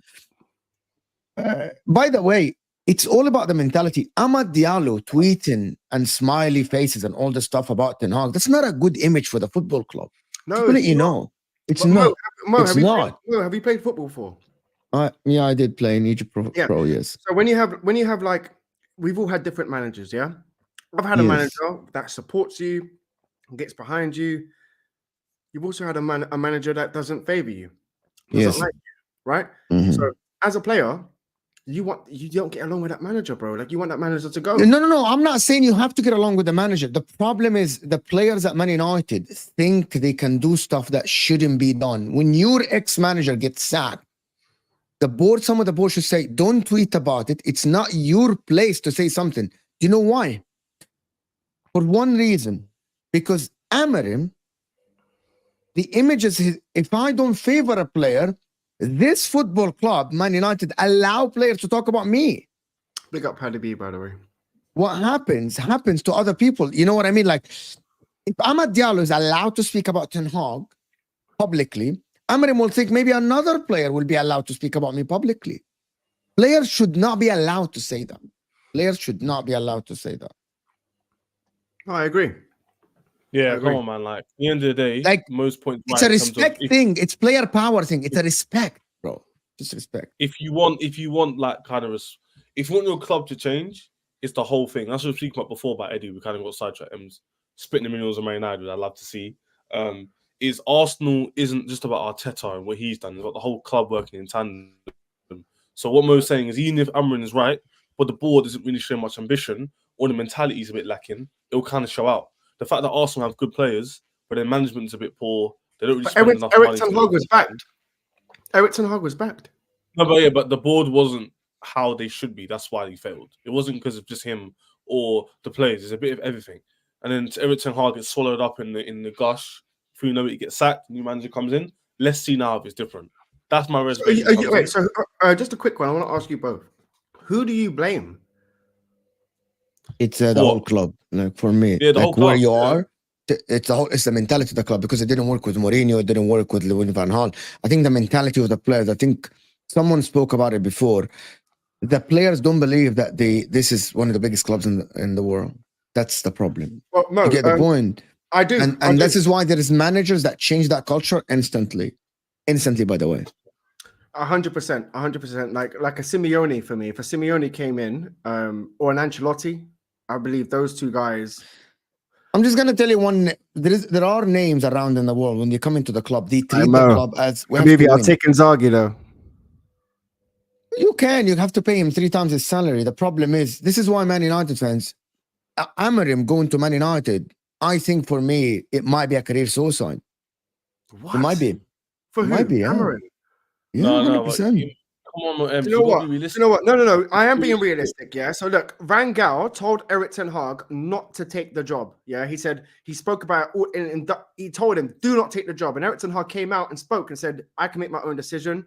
by the way, it's all about the mentality. Amad Diallo tweeting and smiley faces and all the stuff about Ten Hag. That's not a good image for the football club. No, it's not. Have you played football for? Yeah, I did play in Egypt Pro, yes. So when you have like, we've all had different managers, yeah? I've had a manager that supports you, gets behind you. You've also had a manager that doesn't favor you, doesn't like you, right? Mm-hmm. So as a player, you don't get along with that manager, bro. Like you want that manager to go. No. I'm not saying you have to get along with the manager. The problem is the players at Man United think they can do stuff that shouldn't be done. When your ex-manager gets sacked, some of the board should say, don't tweet about it. It's not your place to say something. Do you know why? For one reason, because Amorim, the image is, if I don't favor a player, this football club, Man United, allow players to talk about me. Big up Paddy B, by the way. What happens to other people. You know what I mean? Like, if Amad Diallo is allowed to speak about Ten Hag publicly, Amorim will think maybe another player will be allowed to speak about me publicly. Players should not be allowed to say that. Players should not be allowed to say that. Oh, I agree. Yeah, come on, man. Like, at the end of the day, like, most points. It's a respect thing. It's player power thing. It's a respect, bro. Just respect. If you want like kind of if you want your club to change, it's the whole thing. That's what we were speaking about before about Eddie. We kind of got sidetracked. Splitting the minerals of Man United, I'd love to see. Is Arsenal isn't just about Arteta and what he's done. It's about the whole club working in tandem. So what Mo's saying is, even if Amorim is right, but the board isn't really showing much ambition, or the mentality is a bit lacking, it will kind of show out. The fact that Arsenal have good players, but their management's a bit poor. They don't really spend enough money. Eric Ten Hag was backed. Eric Ten Hag was backed. No, but the board wasn't how they should be. That's why they failed. It wasn't because of just him or the players. It's a bit of everything. And then Eric Ten Hag gets swallowed up in the gush. Before you know it, he gets sacked. New manager comes in. Let's see now if it's different. That's my reservation. So just a quick one. I want to ask you both. Who do you blame? It's the whole club. Like for me, the whole club, where you are, it's the mentality of the club, because it didn't work with Mourinho, it didn't work with Louis van Gaal. I think the mentality of the players. I think someone spoke about it before. The players don't believe that this is one of the biggest clubs in the world. That's the problem. Well, no, you get the point. I do, and this is why there is managers that change that culture instantly. By the way. 100%. Like a Simeone for me. If a Simeone came in, or an Ancelotti, I believe those two guys. I'm just gonna tell you one. There are names around in the world when you come into the club. They treat the club as. Maybe I'll take Inzaghi though. You have to pay him 3 times his salary. The problem is, this is why Man United fans, Amorim going to Man United, I think for me it might be a career suicide. What? It might be. For who? Might be. Amorim. Yeah, 100%. come on, Ems, You know what? be realistic. You know what? No. I am being realistic. Yeah. So look, Van Gaal told Erik ten Hag not to take the job. Yeah. He said he spoke about he told him do not take the job, and Erik ten Hag came out and spoke and said I can make my own decision.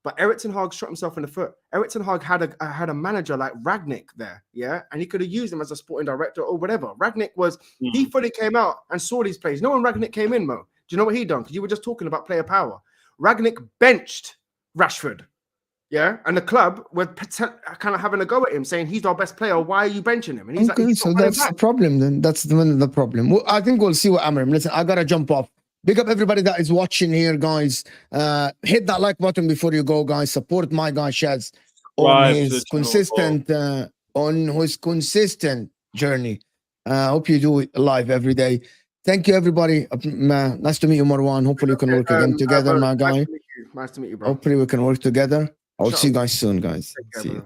But Erik ten Hag shot himself in the foot. Erik ten Hag had a manager like Ragnick there, yeah, and he could have used him as a sporting director or whatever. Ragnick he fully came out and saw these plays. No one Ragnick came in, Mo. Do you know what he done? Because you were just talking about player power. Ragnick benched Rashford, yeah, and the club were kind of having a go at him, saying he's our best player. Why are you benching him? And he's Okay, like, so that's the problem. Then that's the problem. Well, I think we'll see what Amorim. Listen, I gotta jump off. Big up everybody that is watching here, guys. Hit that like button before you go, guys. Support my guy Shaz on his consistent journey. Hope you do it live every day. Thank you, everybody. Nice to meet you, Marwan. Hopefully we can work again together, my guy. Nice to meet you, bro. Hopefully we can work together. I'll see you guys soon, guys. See you.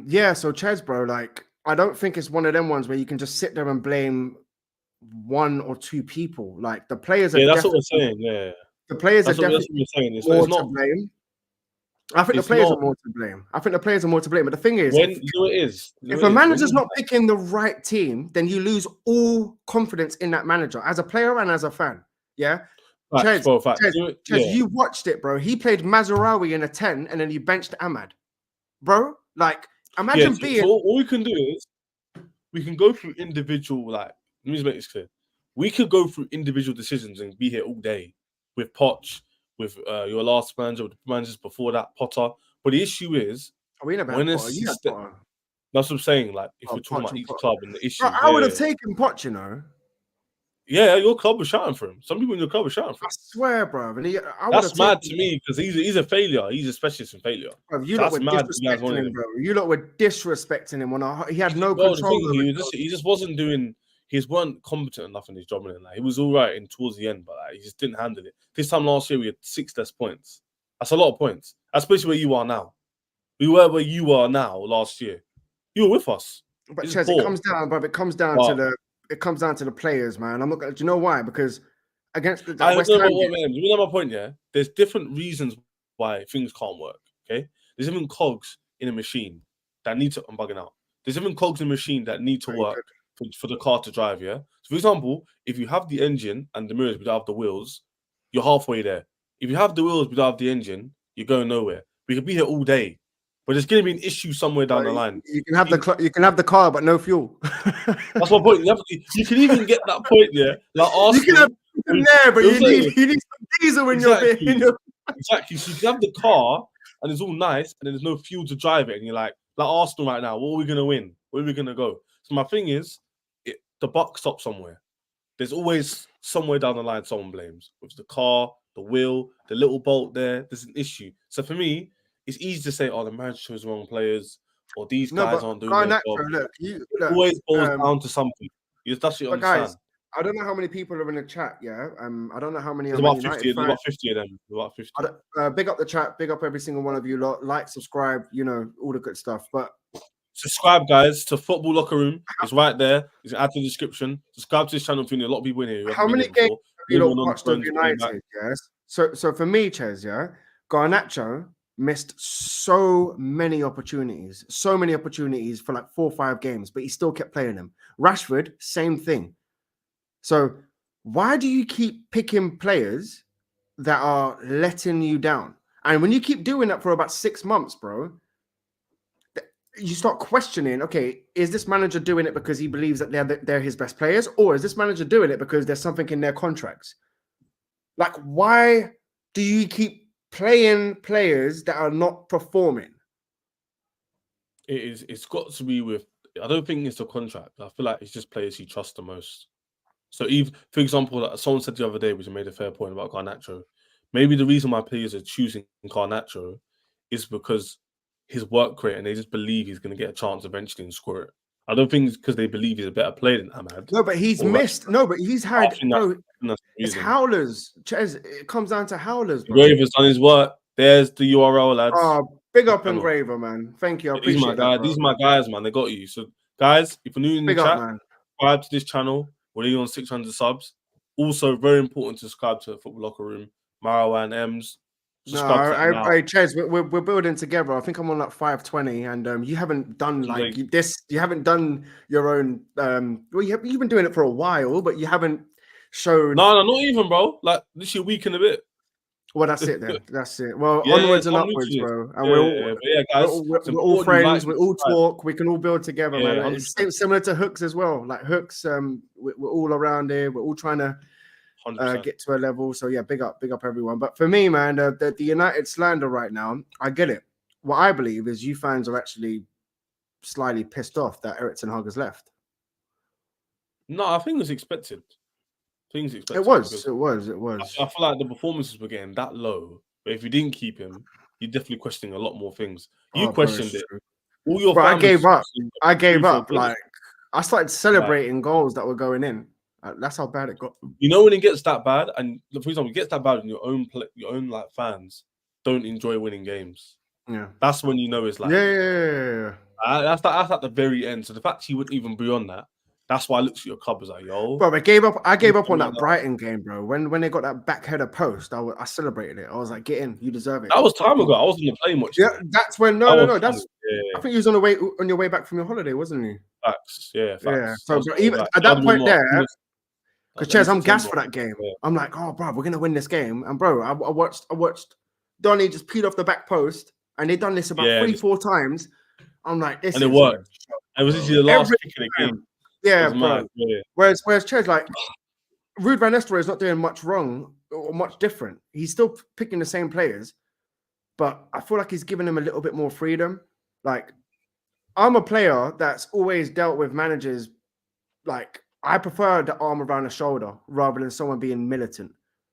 Yeah, so Ches, bro, like I don't think it's one of them ones where you can just sit there and blame one or two people. Like the players are that's what we're saying. Yeah. The players that's are definitely more to blame. I think the players are more to blame. But the thing is, if a manager's not picking the right team, then you lose all confidence in that manager as a player and as a fan. Yeah. Ches, you watched it, bro. He played Mazraoui in a 10 and then you benched Ahmad. Bro, like imagine being. So all we can do is we can go through individual, like, let me just make this clear. We could go through individual decisions and be here all day with Poch, with your last manager, with the managers before that, Potter. But the issue is, that's what I'm saying. Like, if we're talking about each club and the issue, I would have taken Poch, you know. Yeah, your club was shouting for him. Some people in your club were shouting for him. I swear, bro. That's mad to me because he's a failure. He's a specialist in failure. Bro, you lot were disrespecting him, bro. You lot were disrespecting him. He had no control. He just wasn't doing. He weren't competent enough in his job. Like, he was all right towards the end, but like, he just didn't handle it. This time last year, we had 6 less points. That's a lot of points, especially where you are now. We were where you are now last year. You were with us. But Ches, it comes down to the players, man. I'm not. Do you know why? Because against the West Ham, you know my point. Yeah, there's different reasons why things can't work. Okay, there's even cogs in a machine that need to. I'm bugging out. There's even cogs in a machine that need to work for the car to drive. Yeah. So, for example, if you have the engine and the mirrors without the wheels, you're halfway there. If you have the wheels without the engine, you're going nowhere. We could be here all day. But there's going to be an issue somewhere down the line. You can have the car, but no fuel. That's my point. You can even get that point there. Like Arsenal, you can have there, but you need some diesel in your. Exactly. So you can have the car, and it's all nice, and then there's no fuel to drive it, and you're like Arsenal right now. What are we going to win? Where are we going to go? So my thing is, the buck stops somewhere. There's always somewhere down the line someone blames. With the car, the wheel, the little bolt there, there's an issue. So for me, it's easy to say, oh, the manager chose the wrong players, or these guys aren't doing their job. Look, it always boils down to something. That's what you understand. Guys, I don't know how many people are in the chat, yeah? I don't know how many. There's about 50 of them. About 50. Big up the chat. Big up every single one of you lot. Like, subscribe, all the good stuff. But subscribe, guys, to Football Locker Room. It's right there. It's add to the description. Subscribe to this channel. A lot of people in here. How many games have you watched of United? Yes. So for me, Ches, yeah, Garnacho missed so many opportunities for like 4 or 5 games, but he still kept playing them. Rashford, same thing. So why do you keep picking players that are letting you down? And when you keep doing that for about 6 months, bro, you start questioning, okay, is this manager doing it because he believes that they're his best players, or is this manager doing it because there's something in their contracts? Like, why do you keep playing players that are not performing? It's got to be with. I don't think it's a contract. I feel like it's just players you trust the most. So, for example, like someone said the other day, which made a fair point about Garnacho. Maybe the reason why players are choosing Garnacho is because his work rate, and they just believe he's going to get a chance eventually and score it. I don't think it's because they believe he's a better player than Ahmad. No, but he's missed. No, but he's had. It's howlers. It comes down to howlers. Graver's done his work. There's the URL, lads. Oh, big up and Graver, man. Thank you. I appreciate that. These are my guys, man. They got you. So, guys, if you're new in the chat, subscribe to this channel. We're only on 600 subs. Also, very important to subscribe to Football Locker Room. Marwan, Ems, No, Subscribe to that now. Ches, we're building together. I think I'm on like 520, and you haven't done like this. You haven't done your own. Well, you've been doing it for a while, but you haven't showed. No, not even, bro. Like this year, week and a bit. Well, that's it then. That's it. Well, Yeah, onwards and I'm upwards, literally- bro. And guys, we're all friends. We all talk. We can all build together, Yeah, man. It's 100%. similar to Hooks as well. Like Hooks, we're all around here. We're all trying to 100%. get to a level. So yeah, big up everyone. But for me, man, the United slander right now, I get it. What I believe is you fans are actually slightly pissed off that Eric Ten Hag has left. No, I think it was expected. It was. I feel like the performances were getting that low. But if you didn't keep him, you're definitely questioning a lot more things. You questioned it. All your I gave up. I gave 3-4 up. goals. Like I started celebrating goals that were going in. That's how bad it got. You know when it gets that bad, and for example, it gets that bad, and your own like fans don't enjoy winning games. Yeah, that's when you know it's like that's at the very end. So the fact he wouldn't even be on that, that's why I looked at your club as like, yo, bro. I gave up on that Brighton game, bro. When they got that back header post, I celebrated it. I was like, get in, you deserve it. That was time ago. I was on the plane watching. Yeah, that's when no. That's I think he was on your way back from your holiday, wasn't he? Facts. Yeah. So even at that point there. Because Ches, I'm gassed for that game. Yeah. I'm like, oh, bro, we're gonna win this game. And bro, I watched Donny just peed off the back post, and they've done this about 3-4 times. I'm like, this, and it worked. It was actually the last kick of the game. Yeah, bro. Yeah. Whereas Ches, like, Ruud van Nistelrooy is not doing much wrong or much different. He's still picking the same players, but I feel like he's giving them a little bit more freedom. Like, I'm a player that's always dealt with managers like. I prefer the arm around the shoulder rather than someone being militant.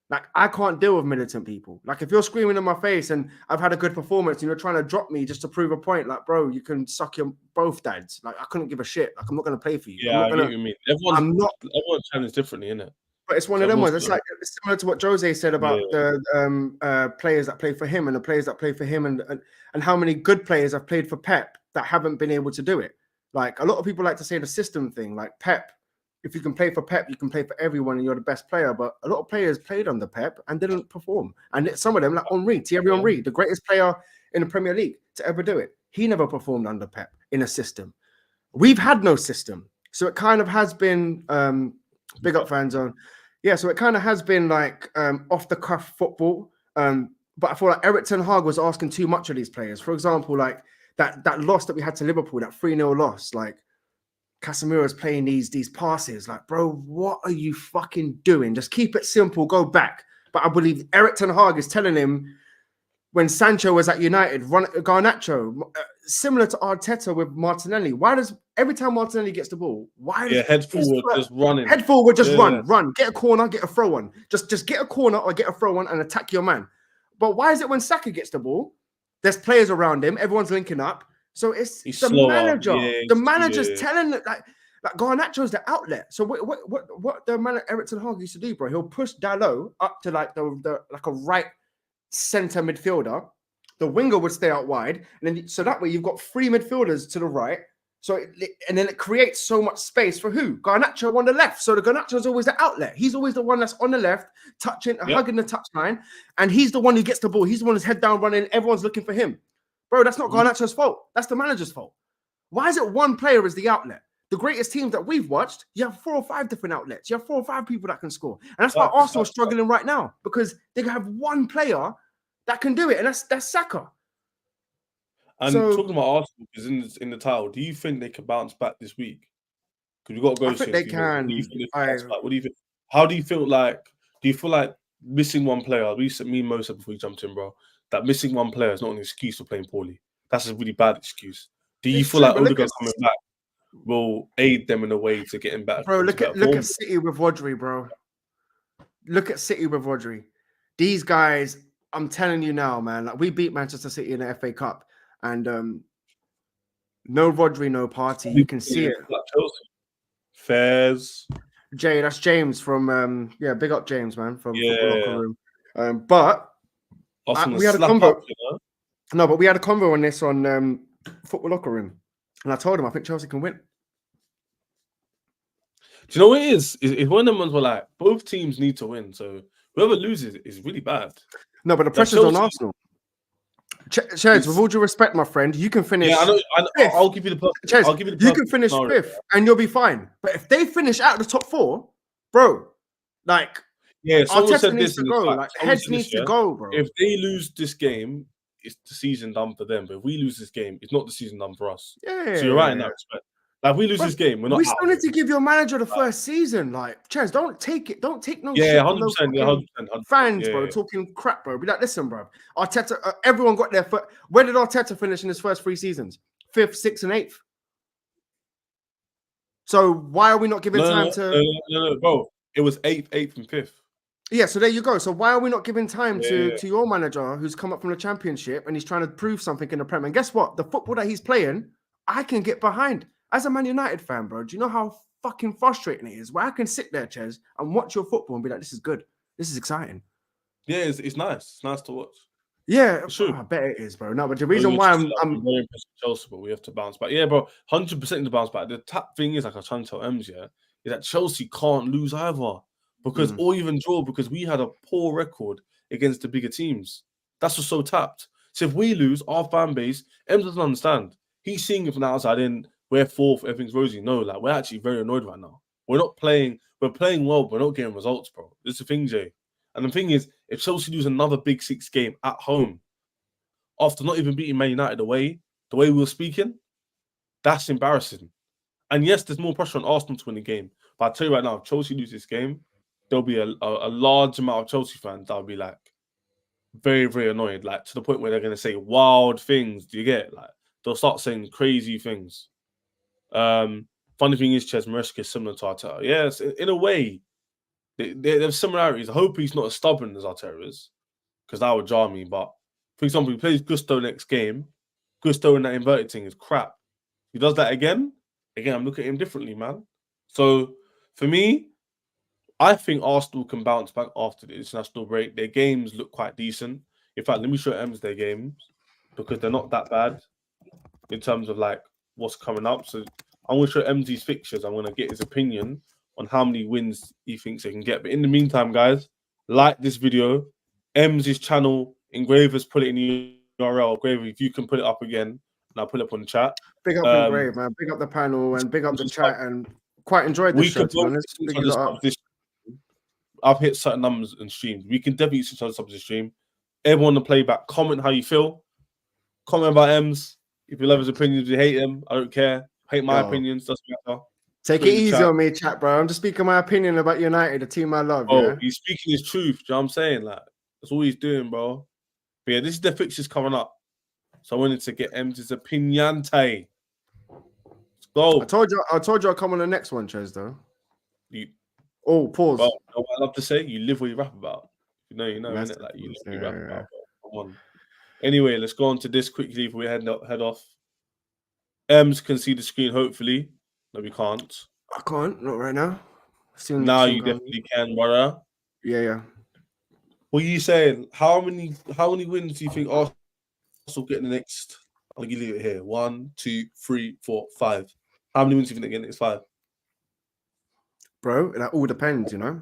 Like, I can't deal with militant people. Like, if you're screaming in my face and I've had a good performance and you're trying to drop me just to prove a point, like, bro, you can suck your both dads. Like, I couldn't give a shit. Like, I'm not going to play for you. Yeah, I get what you mean. Everyone's challenged differently, innit? But it's one of them ones. It's like it's similar to what Jose said about the players that play for him and the players that play for him and how many good players have played for Pep that haven't been able to do it. Like, a lot of people like to say the system thing, like Pep. If you can play for Pep, you can play for everyone and you're the best player. But a lot of players played under Pep and didn't perform. And some of them, like Thierry Henry, the greatest player in the Premier League to ever do it. He never performed under Pep in a system. We've had no system. So it kind of has been, big up fan zone. Yeah, so it kind of has been like off the cuff football. But I feel like Eric Ten Hag was asking too much of these players. For example, like that loss that we had to Liverpool, that 3-0 loss, like, Casemiro's playing these passes. Like, bro, what are you fucking doing? Just keep it simple, go back. But I believe Eric Ten Hag is telling him when Sancho was at United, run Garnacho, similar to Arteta with Martinelli. Why does every time Martinelli gets the ball, head forward, just running. Head forward, just run. Get a corner, get a throw on. Just get a corner or get a throw on and attack your man. But why is it when Saka gets the ball, there's players around him, everyone's linking up. So it's the slower. Manager. The manager's telling it like Garnacho's the outlet. So what the man Eric Ten Hag used to do, bro? He'll push Dalot up to like the like a right center midfielder. The winger would stay out wide, and then so that way you've got 3 midfielders to the right. So and then it creates so much space for who? Garnacho on the left. So the Garnacho's always the outlet. He's always the one that's on the left, touching, hugging the touchline, and he's the one who gets the ball. He's the one who's head down running. Everyone's looking for him. Bro, that's not Garnacho's fault. That's the manager's fault. Why is it one player is the outlet? The greatest teams that we've watched, you have 4 or 5 different outlets. You have 4 or 5 people that can score. And that's why Arsenal are struggling right now, because they have one player that can do it, and that's Saka. And talking about Arsenal, because in the title, do you think they can bounce back this week? Because we've got to go. I think they can. What do you think? How do you feel like? Do you feel like missing one player? Me and Mo said before we jumped in, bro, that missing one player is not an excuse for playing poorly. That's a really bad excuse. Do you feel like Odegaard coming back will aid them in a way to getting back? Bro, look at City with Rodri, bro. Look at City with Rodri. These guys, I'm telling you now, man. Like, we beat Manchester City in the FA Cup, and no Rodri, no party. You can see it. Fairs. Jay, that's James from big up James, man, from Football Locker Room. But we had a convo. No, but we had a convo on this on Football Locker Room, and I told him I think Chelsea can win. Do you know what it is? It's one of them ones where like both teams need to win, so whoever loses is really bad. No, but the That pressure's on Chelsea- Arsenal. Chaz, with all due respect, my friend, you can finish. Yeah, I know. fifth. I'll give you the perfect. Chaz, I'll give you the you perfect can finish scenario. 5th and you'll be fine. But if they finish out of the top 4, bro, like Yeah, someone Arteta said needs this to in the go. chat. Like Someone heads said this, needs to yeah? go, bro. If they lose this game, it's the season done for them. But if we lose this game, it's not the season done for us. Yeah. So you're right in that respect. Like if we lose Bro, this game, we're not we out. still need to give your manager the first season. Like, Chaz, don't take it. Don't take no Yeah, shit from 100%. those Yeah, fucking 100%. fans, Yeah, bro, yeah. talking crap, bro. Be like, listen, bro. Arteta, everyone got their first. Where did Arteta finish in his first 3 seasons? 5th, 6th, and 8th. So why are we not giving time to? No, bro. It was 8th, and 5th. Yeah, so there you go. So why are we not giving time Yeah. to your manager who's come up from the Championship and he's trying to prove something in the Premier? And guess what? The football that he's playing, I can get behind. As a Man United fan, bro, do you know how fucking frustrating it is? Where I can sit there, Ches, and watch your football and be like, this is good. This is exciting. Yeah, it's nice. It's nice to watch. Yeah, Sure. I bet it is, bro. No, but the reason why I'm very impressed with Chelsea, but we have to bounce back. Yeah, bro, 100% to bounce back. The tap thing is, like I was trying to tell Ems, yeah, is that Chelsea can't lose either because or even draw because we had a poor record against the bigger teams. That's what's so tapped. So if we lose, our fan base, Ems doesn't understand. He's seeing it from the outside in. We're 4th, everything's rosy. No, like we're actually very annoyed right now. We're not playing. We're playing well, but we're not getting results, bro. It's the thing, Jay. And the thing is, if Chelsea lose another Big 6 game at home, after not even beating Man United away, the way we were speaking, that's embarrassing. And yes, there's more pressure on Arsenal to win the game. But I'll tell you right now, if Chelsea lose this game, there'll be a large amount of Chelsea fans that'll be like very, very annoyed, like to the point where they're going to say wild things. Do you get it? Like they'll start saying crazy things. Funny thing is, Ches Maresca is similar to Arteta. Yes, in a way, there's similarities. I hope he's not as stubborn as Arteta is, because that would jar me. But for example, he plays Gusto next game. Gusto in that inverted thing is crap. He does that again, I'm looking at him differently, man. So for me, I think Arsenal can bounce back after the international break. Their games look quite decent. In fact, let me show Ems their games because they're not that bad in terms of like what's coming up. So I'm going to show Ems these fixtures. I'm going to get his opinion on how many wins he thinks they can get. But in the meantime, guys, like this video. Ems' channel, Engravers, put it in the URL. Engraver, if you can put it up again, and I'll put it up on the chat. big up Engrave, man. Big up the panel and big up the chat and quite enjoyed this show, to be honest. Big it up. I've hit certain numbers and streams. We can definitely switch on subs to stream. Everyone to play back. Comment how you feel. Comment about Ems. If you love his opinions, if you hate him, I don't care. Hate my opinions, doesn't matter. Take it easy on me, chat, bro. I'm just speaking my opinion about United, the team I love. Oh, yeah? He's speaking his truth. Do you know what I'm saying? Like, that's all he's doing, bro. But yeah, this is the fixtures coming up. So I wanted to get Ems' opinion. Let's go. I told you I'll come on the next one, Ches, though. Pause. Bro, you know what I love to say? You live what you rap about. You know, innit? Like you live what you rap about. Bro. Come on. Anyway, let's go on to this quickly before we head off. Ems can see the screen, hopefully. No, we can't. I can't, not right now. Now you definitely can, brother. Yeah. What are you saying? How many wins do you think Arsenal get in the next? I'll give you it here. 1, 2, 3, 4, 5. How many wins do you think they get in the next 5? Bro, that all depends, you know.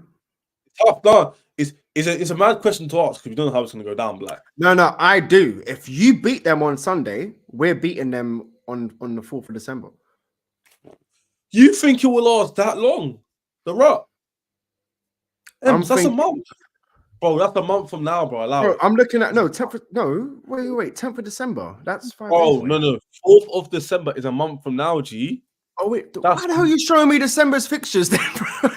Tough, no. It's a mad question to ask because we don't know how it's going to go down. Black. No, I do. If you beat them on Sunday, we're beating them on the 4th of December. You think it will last that long? The rut? That's a month. Bro, that's a month from now, bro. Allow it. I'm looking at 10th. Wait, 10th of December. That's 5 days. Oh, no. 4th of December is a month from now, G. Oh, wait. Why the hell are you showing me December's fixtures then, bro?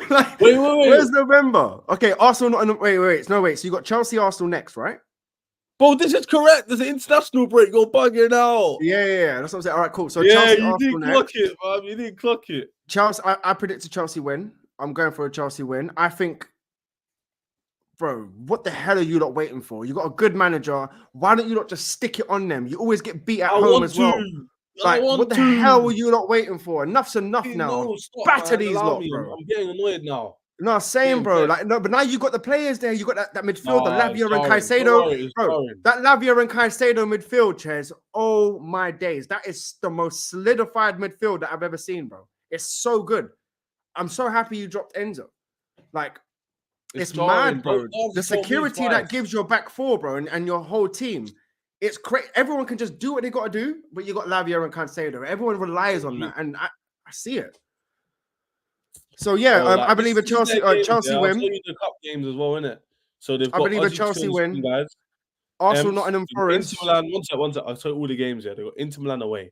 Like, wait. Where's November? Okay, Arsenal. Wait. So you got Chelsea, Arsenal next, right? Bro, this is correct. There's an international break. You're bugging out. Yeah. That's what I'm saying. All right, cool. So yeah, Chelsea, you Arsenal didn't clock it, man. You didn't clock it. Chelsea, I predicted Chelsea win. I'm going for a Chelsea win. I think, bro, what the hell are you lot waiting for? You got a good manager. Why don't you not just stick it on them? You always get beat at home as well. Like, what the hell were you lot waiting for? Enough's enough now. Batter these lot, bro. I'm getting annoyed now. No, same, bro. Like, no, but now you got the players there. You got that midfield, the Lavia and Caicedo. Bro, that Lavia and Caicedo midfield, Ches. Oh my days. That is the most solidified midfield that I've ever seen, bro. It's so good. I'm so happy you dropped Enzo. Like, It's jarring, mad, bro. Don't The ask for me security that twice. gives your back four, bro, and your whole team. It's crazy. Everyone can just do what they got to do, but you got Lavia and Cancelo. Everyone relies on that, and I see it. So yeah, Bro, like, I believe a this is Chelsea their games, Chelsea yeah. I'll win. show you the cup games as well, innit? So they've I got believe a Aussie Chelsea 2 on the win. screen, guys. Arsenal, Ems, Nottingham they've got Inter Forest. Milan. One sec. I'll tell you all the games here. They've got Inter Milan away.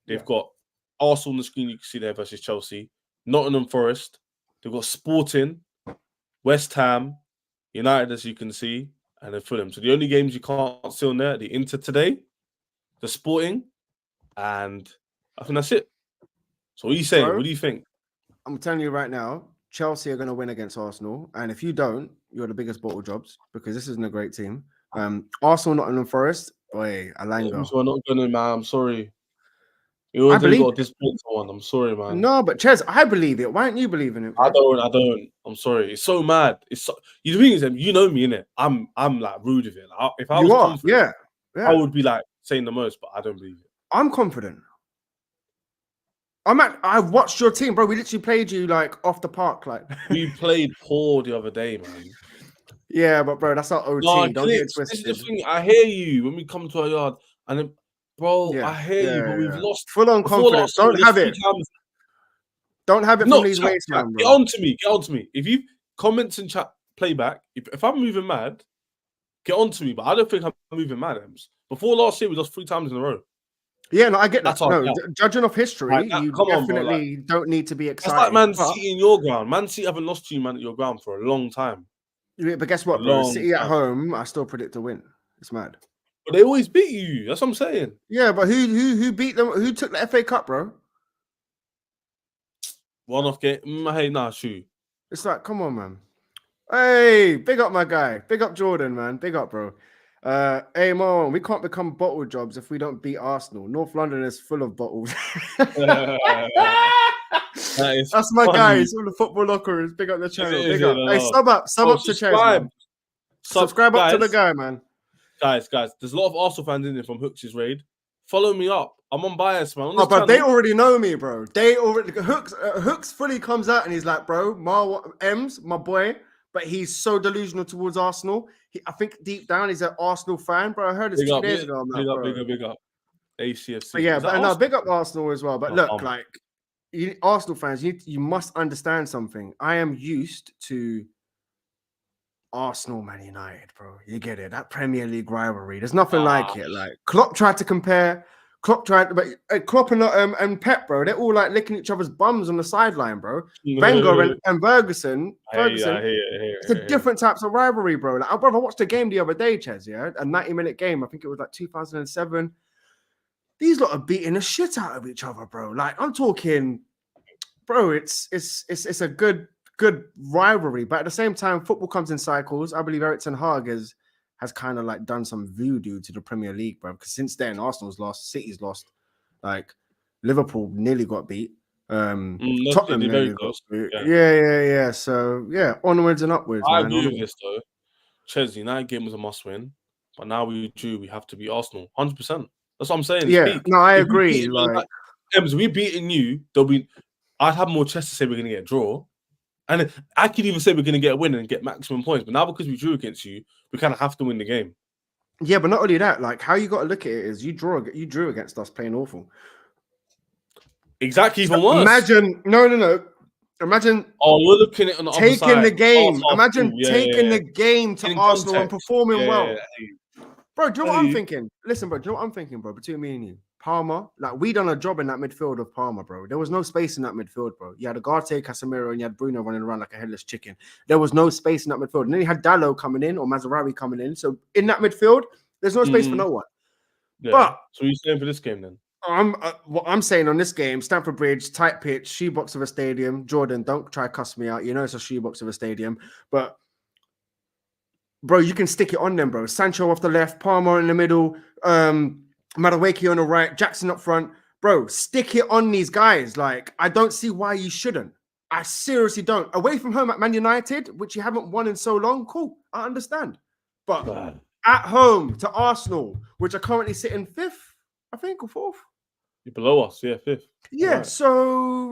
They've got Arsenal on the screen. You can see there versus Chelsea. Nottingham Forest. They've got Sporting, West Ham, United, as you can see, and then Fulham. So the only games you can't see on there, the Inter today, the Sporting, and I think that's it. So what are you saying? Bro, What do you think? I'm telling you right now, Chelsea are going to win against Arsenal, and if you don't, you're the biggest bottle jobs because this isn't a great team. Arsenal, Nottingham Forest, boy, Alanga. So I'm not gonna, man. I'm sorry. You always believe got to disappoint someone. I'm sorry, man. No, but Ches, I believe it. Why don't you believe in it, bro? I don't. I'm sorry. It's so mad. It's so, you think is, you know me, innit? I'm like rude of it. Like, if I was confident, yeah, I would be like saying the most, but I don't believe it. I'm confident. I've watched your team, bro. We literally played you like off the park, like We played poor the other day, man. yeah, but bro, that's our OT. No, Don't get it This is twisted. the thing. I hear you when we come to our yard, and then, bro, I hear you, but we've lost full on confidence. Don't have it. Don't have it from these ways, man, bro. Get on to me. If you comments and chat playback, if I'm moving mad, get on to me. But I don't think I'm moving mad, Ems. Before last year, we lost 3 times in a row. Yeah, no, I get that. That's our No, judging off history, you definitely don't need to be excited. It's like Man City in your ground. Man City haven't lost to you, man, at your ground for a long time. Yeah, but guess what, bro? City at home, I still predict a win. It's mad. But they always beat you. That's what I'm saying. Yeah, but who beat them? Who took the FA Cup, bro? One-off game. Hey, nah, shoot. It's like, come on, man. Hey, big up my guy. Big up Jordan, man. Big up, bro. Hey, Mo, we can't become bottle jobs if we don't beat Arsenal. North London is full of bottles. That's my guy. He's all the football lockers. Big up the channel. Big up. Hey, sub up to Ches, man. Subscribe up to the guy, man. Guys, there's a lot of Arsenal fans in there from Hooks' raid. Follow me up. I'm unbiased, man. But they already know me, bro. They already Hooks fully comes out and he's like, bro, M's my boy, but he's so delusional towards Arsenal. I think deep down he's an Arsenal fan, bro. I heard this 2 days ago. Big up. ACFC. But yeah, but no, big up Arsenal as well. But look, like Arsenal fans, you must understand something. I am used to Arsenal, Man United, bro. You get it. That Premier League rivalry. There's nothing like it. Like Klopp tried to compare. Klopp and Pep, bro. They're all like licking each other's bums on the sideline, bro. Wenger and Ferguson. It's a different types of rivalry, bro. Like, I watched a game the other day, Ches. Yeah, a 90-minute game. I think it was like 2007. These lot are beating the shit out of each other, bro. Like I'm talking, bro. It's a good rivalry, but at the same time, football comes in cycles. I believe Erik ten Hag has kind of like done some voodoo to the Premier League, bro. Because since then, Arsenal's lost, City's lost, like Liverpool nearly got beat. Tottenham nearly got beat. Yeah. So yeah, onwards and upwards. I agree with this though. Chelsea United game was a must win, but now we have to beat Arsenal 100%. That's what I'm saying. Yeah, no, I agree. Like, we beating you, I'd have more chance to say we're going to get a draw. And I could even say we're going to get a win and get maximum points. But now because we drew against you, we kind of have to win the game. Yeah, but not only that, like how you got to look at it is you drew against us playing awful. Exactly, even worse. Imagine, no. Imagine we're looking at it on the taking other side. the game. Imagine taking the game to Arsenal and performing well. Bro, do you know what I'm thinking? Listen, bro, do you know what I'm thinking, bro? Between me and you, Palmer, like we done a job in that midfield of Palmer, bro. There was no space in that midfield, bro. You had Ugarte, Casemiro, and you had Bruno running around like a headless chicken. There was no space in that midfield. And then you had Dallo coming in or Mazraoui coming in. So in that midfield, there's no space for no one. Yeah. But so what are you saying for this game then? What I'm saying on this game, Stamford Bridge, tight pitch, shoebox of a stadium. Jordan, don't try to cuss me out. You know it's a shoebox of a stadium. But bro, you can stick it on them, bro. Sancho off the left, Palmer in the middle, Madueke on the right, Jackson up front. Bro, stick it on these guys. Like, I don't see why you shouldn't. I seriously don't. Away from home at Man United, which you haven't won in so long, cool. I understand. But at home to Arsenal, which are currently sitting 5th, I think, or 4th. You're below us, yeah, 5th. Yeah, so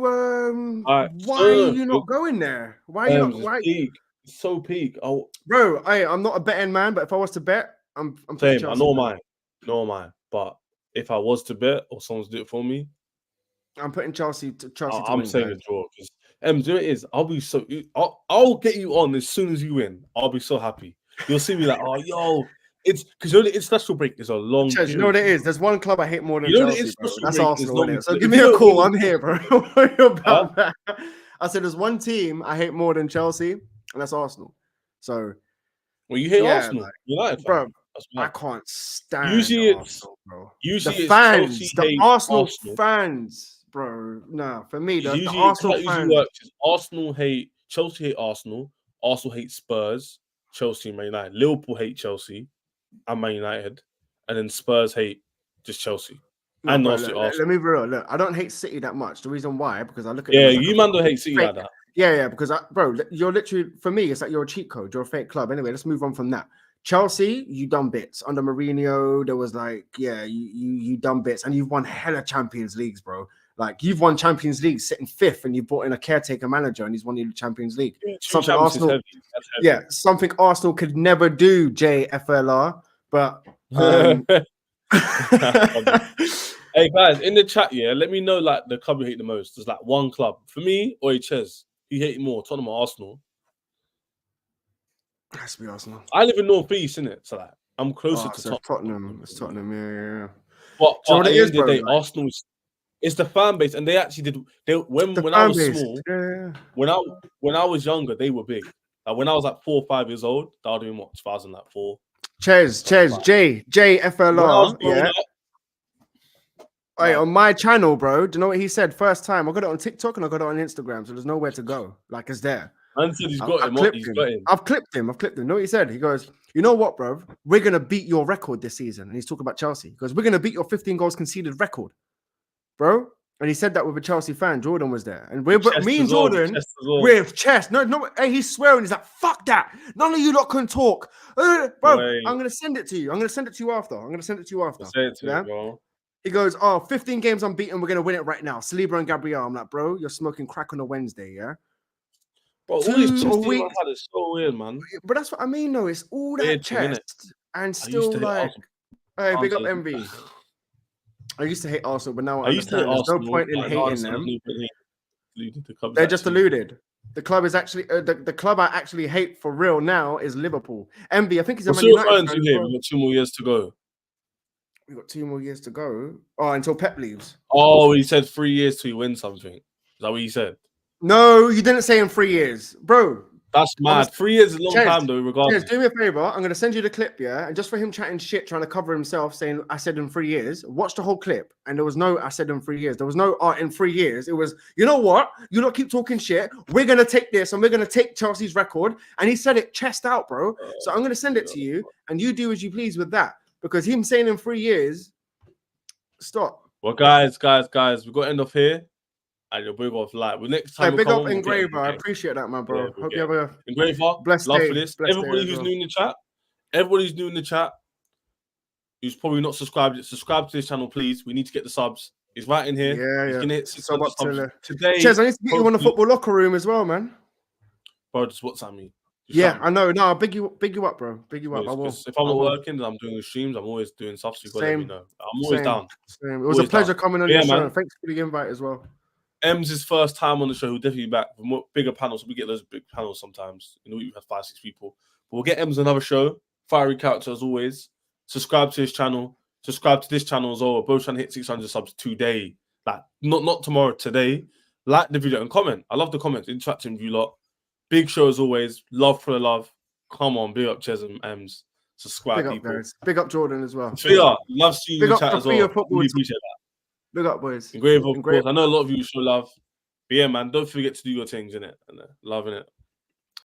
why are you not going there? Why are you not? It's so peak. Oh, Bro, I'm not a betting man, but if I was to bet, I'm putting same. Chelsea. I know mine. No mine. But if I was to bet or someone's do it for me, I'm putting Chelsea to I'm win. saying a Guys. draw because do it is. I'll be so. I'll get you on as soon as you win. I'll be so happy. You'll see me like, oh, yo, it's because the international break is a long. Chaz, you know what it is? There's one club I hate more than You know the Chelsea, bro. international That's break is Arsenal, long. innit? So If give me you a don't call. win- I'm here, bro. Don't worry about that. I said there's one team I hate more than Chelsea, and that's Arsenal. So Well, you hate yeah, Arsenal, like, United, bro, fan. That's I mad. can't stand Usually it's Arsenal, bro. usually The it's fans, Chelsea the hate Arsenal Arsenal. fans, bro. No, for me, the Usually it's how Arsenal it usually fans. works. Is Arsenal hate Chelsea hate Arsenal. Arsenal hate Spurs. Chelsea and Man United. Liverpool hate Chelsea and Man United, and then Spurs hate just Chelsea. No, And bro, also let Arsenal. me be real. Look, I don't hate City that much. The reason why, because I look at Yeah, them as like you a man don't hate City fake- like that. Yeah, because bro, you're literally for me, it's like you're a cheat code. You're a fake club. Anyway, let's move on from that. Chelsea, you done bits under Mourinho. There was like, yeah, you done bits, and you've won hella Champions Leagues, bro. Like you've won Champions League sitting fifth, and you brought in a caretaker manager, and he's won you the Champions League. Yeah, Something Arsenal, yeah, something Arsenal could never do. JFLR, but Hey guys, in the chat, yeah, let me know like the club you hate the most. There's like one club for me or Ches. You hate more, Tottenham or Arsenal. has to be Arsenal. I live in North East, innit? So like I'm closer to So Tottenham. It's Tottenham. Yeah. But Do you know at what it the is, end of the bro? day, Like, Arsenal is the fan base, and they actually did. When the I fan was base. small, Yeah. when I was younger, they were big. Like when I was like 4 or 5 years old, that would have been what 2004. Ches, JFLR. When I was growing Yeah. up, Hey, on my channel, bro. Do you know what he said? First time, I got it on TikTok and I got it on Instagram, so there's nowhere to go. Like it's there. man said he's got him. He's got him. I've clipped him. You know what he said? He goes, you know what, bro? We're gonna beat your record this season. And he's talking about Chelsea. He goes, we're gonna beat your 15 goals conceded record, bro. And he said that with a Chelsea fan. Jordan was there, and me and Jordan with chest. No. Hey, he's swearing. He's like, fuck that. None of you lot can talk, bro. Wait. I'm gonna send it to you. I'm gonna send it to you after. Say it to me, bro. He goes, oh, 15 games unbeaten. We're going to win it right now. Saliba and Gabriel. I'm like, bro, you're smoking crack on a Wednesday, yeah? Bro, all this chest man had is so weird, man. But that's what I mean, though. It's all that Weird chest and still like, hey, big up MV. I used to hate Arsenal, but now I understand. There's no point in hating them. They're just deluded. The club is actually the club I actually hate for real now is Liverpool. MV, I think he's a Man United fan. We've got 2 more years to go. We've got 2 more years to go. Oh, until Pep leaves. Oh, he said 3 years till you win something. Is that what he said? No, you didn't say in 3 years, bro. That's mad. 3 years is a long time, though, regardless. Do me a favor. I'm going to send you the clip, yeah? And just for him chatting shit, trying to cover himself, saying, I said in 3 years, watch the whole clip. And there was no, I said in 3 years. There was no, in 3 years. It was, you know what? You don't keep talking shit. We're going to take this and we're going to take Chelsea's record. And he said it chest out, bro. So I'm going to send it to you and you do as you please with that. Because him saying in 3 years, stop. Well, guys, we've got to end off here. And you'll big off live. Well, next time, big up Engraver. I appreciate that, man, bro. Hope you have a Engraver. Blessed love day. for this. Blessed Everybody who's new in the chat, who's probably not subscribed yet, subscribe to this channel, please. We need to get the subs. It's right in here. Yeah. You can hit Sub up today. Ches, I need to get you on the football locker room as well, man. Bro, just WhatsApp me. I know. No, I'll big you up, bro. Big you up. I will. If I'm not working and I'm doing the streams, I'm always doing stuff. So you gotta let me know. I'm always down. Same. It was a pleasure coming on your show. Thanks for the invite as well. M's first time on the show. He'll definitely be back for more bigger panels. We get those big panels sometimes. You know, we have 5, 6 people. But we'll get M's another show. Fiery character as always. Subscribe to his channel. Subscribe to this channel as well. We're both trying to hit 600 subs today. Like not tomorrow, today. Like the video and comment. I love the comments. Interacting with you lot. Big show as always. Love for the love. Come on, big up Ches and M's. Subscribe, big people. Up, guys. Big up Jordan as well. Love seeing you in the chat as well. Really appreciate that. Big up, boys. Engraver, of course. I know a lot of you show love. But yeah, man, don't forget to do your things, innit? And loving it.